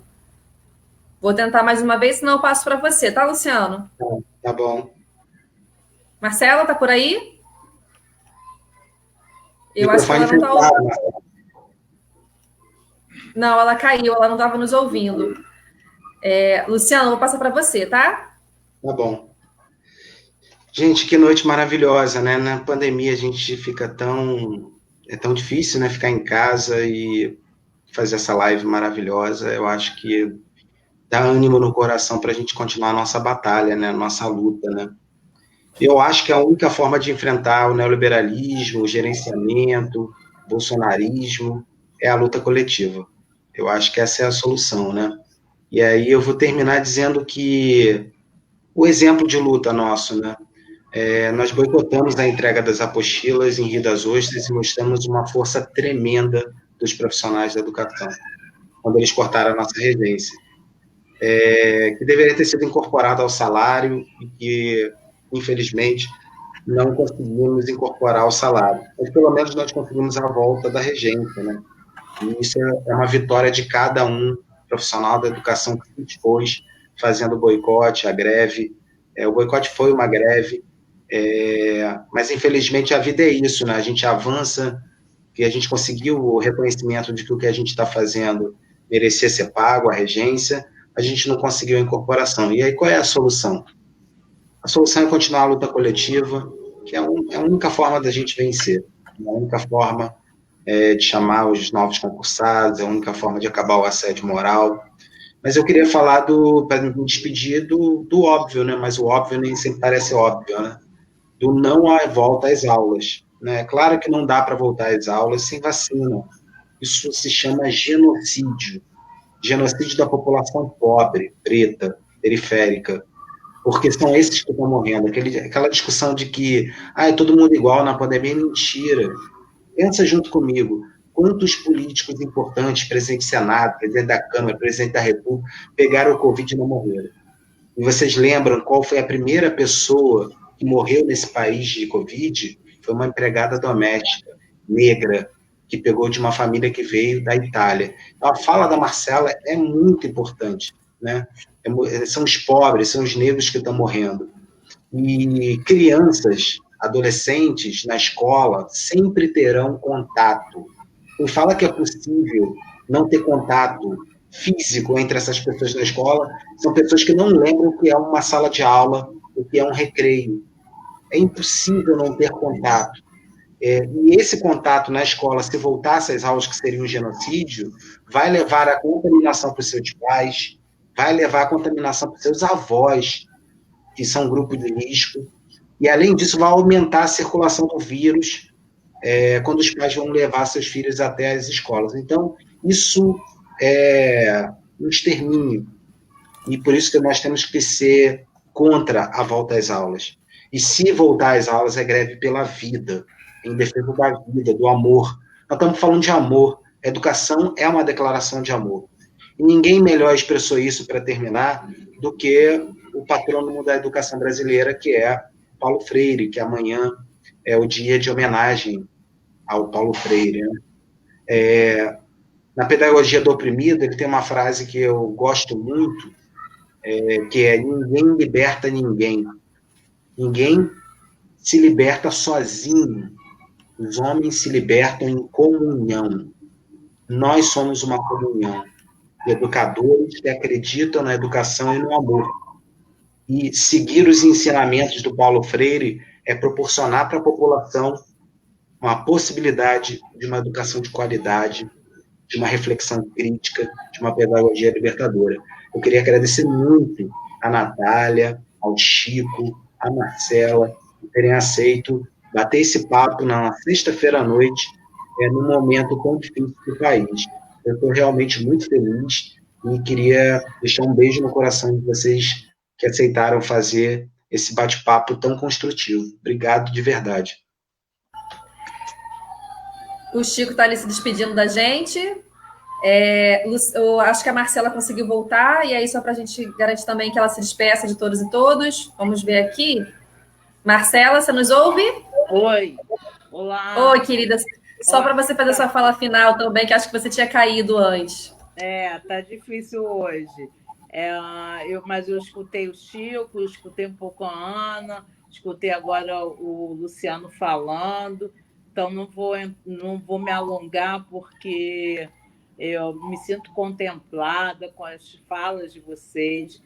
Vou tentar mais uma vez, senão eu passo para você, tá, Luciano? Tá bom. Marcela, tá por aí? Eu acho que ela não está ouvindo. Não, ela caiu, ela não estava nos ouvindo. Luciano, vou passar para você, tá? Tá bom. Gente, que noite maravilhosa, né? Na pandemia a gente fica é tão difícil, né? Ficar em casa e fazer essa live maravilhosa. Eu acho que dá ânimo no coração para a gente continuar a nossa batalha, né? Nossa luta, né? Eu acho que a única forma de enfrentar o neoliberalismo, o gerenciamento, o bolsonarismo, é a luta coletiva. Eu acho que essa é a solução, né? E aí eu vou terminar dizendo que o exemplo de luta nosso, né? Nós boicotamos a entrega das apostilas em Rio das Ostras e mostramos uma força tremenda dos profissionais da educação, quando eles cortaram a nossa regência, que deveria ter sido incorporada ao salário e que, infelizmente, não conseguimos incorporar ao salário. Mas, pelo menos, nós conseguimos a volta da regência, né? E isso é uma vitória de cada um profissional da educação que se dispôs fazendo o boicote, a greve. O boicote foi uma greve, mas, infelizmente, a vida é isso, né? A gente avança, que a gente conseguiu o reconhecimento de que o que a gente está fazendo merecia ser pago, a regência, a gente não conseguiu a incorporação. E aí, qual é a solução? A solução é continuar a luta coletiva, que é a única forma da gente vencer, a única forma de chamar os novos concursados, é a única forma de acabar o assédio moral. Mas eu queria falar para me despedir do óbvio, né? Mas o óbvio nem sempre parece óbvio, né? Do não à volta às aulas, né? Claro que não dá para voltar às aulas sem vacina. Isso se chama genocídio. Genocídio da população pobre, preta, periférica, porque são esses que estão morrendo. Aquela discussão de que é todo mundo igual na pandemia é mentira. Pensa junto comigo, quantos políticos importantes, presidente do Senado, presidente da Câmara, presidente da República, pegaram o Covid e não morreram? E vocês lembram qual foi a primeira pessoa que morreu nesse país de Covid? Foi uma empregada doméstica, negra, que pegou de uma família que veio da Itália. Então, a fala da Marcela é muito importante, né? São os pobres, são os negros que estão morrendo. E crianças, adolescentes na escola sempre terão contato. Quem fala que é possível não ter contato físico entre essas pessoas na escola são pessoas que não lembram o que é uma sala de aula, o que é um recreio. É impossível não ter contato. E esse contato na escola, se voltasse às aulas que seria um genocídio, vai levar à contaminação para os seus pais, vai levar à contaminação para os seus avós, que são grupo de risco, e além disso vai aumentar a circulação do vírus quando os pais vão levar seus filhos até as escolas. Então, isso é um extermínio, e por isso que nós temos que ser contra a volta às aulas. E se voltar às aulas é greve pela vida, em defesa da vida, do amor. Nós estamos falando de amor. Educação é uma declaração de amor. E ninguém melhor expressou isso, para terminar, do que o patrono da educação brasileira, que é Paulo Freire, que amanhã é o dia de homenagem ao Paulo Freire. Né? Na Pedagogia do Oprimido, ele tem uma frase que eu gosto muito, que é: ninguém liberta ninguém. Ninguém se liberta sozinho. Os homens se libertam em comunhão. Nós somos uma comunhão de educadores que acreditam na educação e no amor. E seguir os ensinamentos do Paulo Freire é proporcionar para a população uma possibilidade de uma educação de qualidade, de uma reflexão crítica, de uma pedagogia libertadora. Eu queria agradecer muito a Natália, ao Chico, a Marcela, por terem aceito bater esse papo na sexta-feira à noite, num momento tão difícil do país. Eu estou realmente muito feliz e queria deixar um beijo no coração de vocês que aceitaram fazer esse bate-papo tão construtivo. Obrigado de verdade. O Chico está ali se despedindo da gente. Eu acho que a Marcela conseguiu voltar, e aí só para a gente garantir também que ela se despeça de todos e todos. Vamos ver aqui. Marcela, você nos ouve? Oi. Olá. Oi, querida. Só para você fazer sua fala final também, que acho que você tinha caído antes. Tá difícil hoje. Mas eu escutei o Chico, escutei um pouco a Ana, escutei agora o Luciano falando, então não vou me alongar, porque eu me sinto contemplada com as falas de vocês.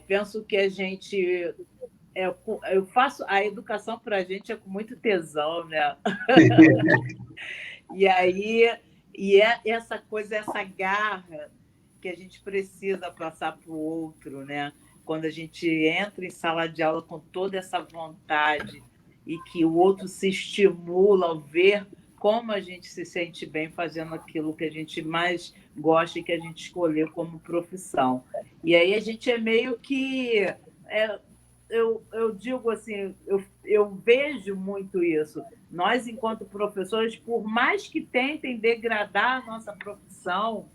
Penso que a gente... Eu faço a educação para a gente com muito tesão, né? Essa coisa, essa garra que a gente precisa passar para o outro, né? Quando a gente entra em sala de aula com toda essa vontade e que o outro se estimula ao ver como a gente se sente bem fazendo aquilo que a gente mais gosta e que a gente escolheu como profissão. E aí a gente é meio que... Eu digo assim, eu vejo muito isso. Nós, enquanto professores, por mais que tentem degradar a nossa profissão,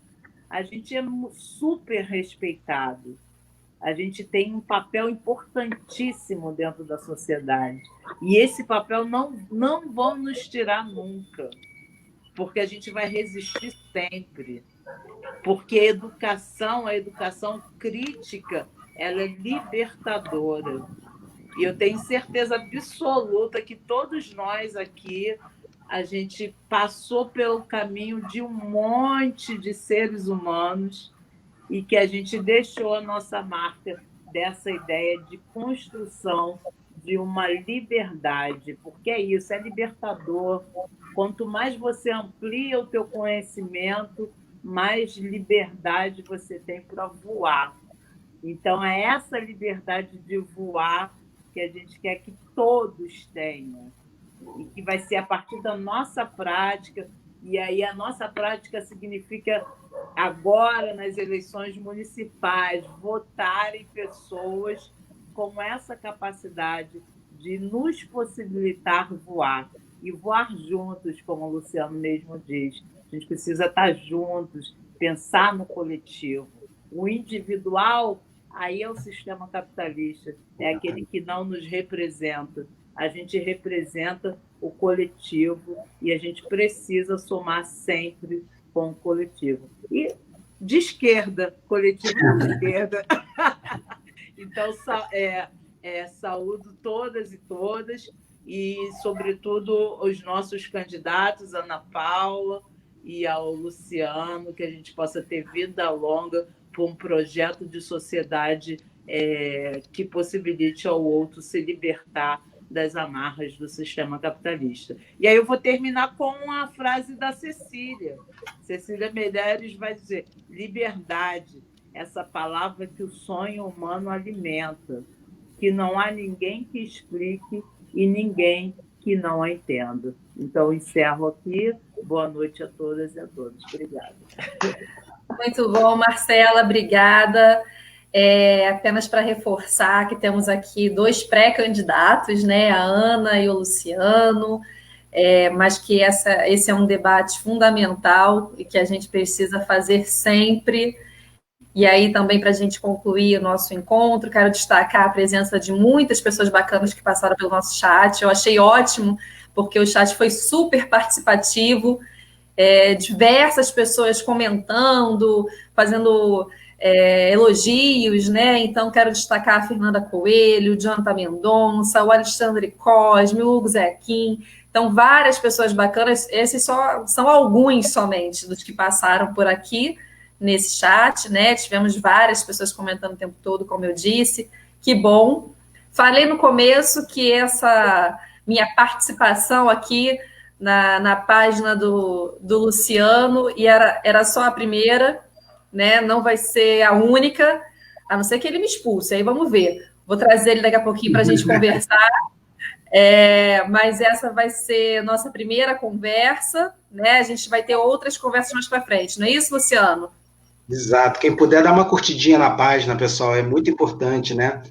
a gente é super respeitado. A gente tem um papel importantíssimo dentro da sociedade. E esse papel não vão nos tirar nunca, porque a gente vai resistir sempre. Porque a educação crítica, ela é libertadora. E eu tenho certeza absoluta que todos nós aqui, a gente passou pelo caminho de um monte de seres humanos e que a gente deixou a nossa marca dessa ideia de construção de uma liberdade, porque é isso, é libertador. Quanto mais você amplia o teu conhecimento, mais liberdade você tem para voar. Então, é essa liberdade de voar que a gente quer que todos tenham, e que vai ser a partir da nossa prática. E aí a nossa prática significa, agora, nas eleições municipais, votarem pessoas com essa capacidade de nos possibilitar voar, e voar juntos, como o Luciano mesmo diz. A gente precisa estar juntos, pensar no coletivo. O individual, aí é o sistema capitalista, é aquele que não nos representa. A gente representa o coletivo e a gente precisa somar sempre com o coletivo. E de esquerda, coletivo de esquerda. Então, saúdo todas e todas, e, sobretudo, os nossos candidatos, Ana Paula e ao Luciano, que a gente possa ter vida longa para um projeto de sociedade que possibilite ao outro se libertar das amarras do sistema capitalista. E aí eu vou terminar com a frase da Cecília. Cecília Meirelles vai dizer: liberdade, essa palavra que o sonho humano alimenta, que não há ninguém que explique e ninguém que não a entenda. Então, encerro aqui. Boa noite a todas e a todos. Obrigada. Muito bom, Marcela, obrigada. Apenas para reforçar que temos aqui 2 pré-candidatos, né, a Ana e o Luciano, mas que esse é um debate fundamental e que a gente precisa fazer sempre. E aí, também, para a gente concluir o nosso encontro, quero destacar a presença de muitas pessoas bacanas que passaram pelo nosso chat. Eu achei ótimo, porque o chat foi super participativo, diversas pessoas comentando, fazendo elogios, né? Então, quero destacar a Fernanda Coelho, o Jonathan Mendonça, o Alexandre Cosme, o Hugo Zequim. Então, várias pessoas bacanas. Esses são alguns somente dos que passaram por aqui nesse chat, né? Tivemos várias pessoas comentando o tempo todo, como eu disse. Que bom. Falei no começo que essa minha participação aqui na página do Luciano, e era só a primeira, né? Não vai ser a única, a não ser que ele me expulse, aí vamos ver. Vou trazer ele daqui a pouquinho para a gente conversar, mas essa vai ser nossa primeira conversa, né? A gente vai ter outras conversas mais para frente, não é isso, Luciano? Exato. Quem puder dar uma curtidinha na página, pessoal, é muito importante, né?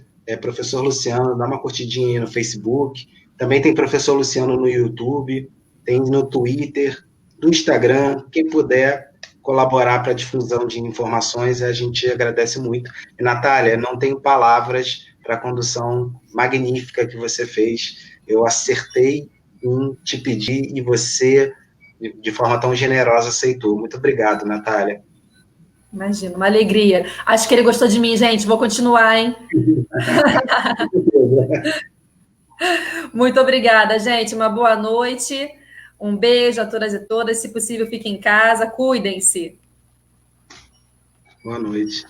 Professor Luciano, dá uma curtidinha aí no Facebook. Também tem Professor Luciano no YouTube, tem no Twitter, no Instagram. Quem puder colaborar para a difusão de informações, a gente agradece muito. E, Natália, não tenho palavras para a condução magnífica que você fez. Eu acertei em te pedir e você, de forma tão generosa, aceitou. Muito obrigado, Natália. Imagina, uma alegria. Acho que ele gostou de mim, gente. Vou continuar, hein? Muito obrigada, gente. Uma boa noite. Um beijo a todas e todas. Se possível, fiquem em casa. Cuidem-se. Boa noite.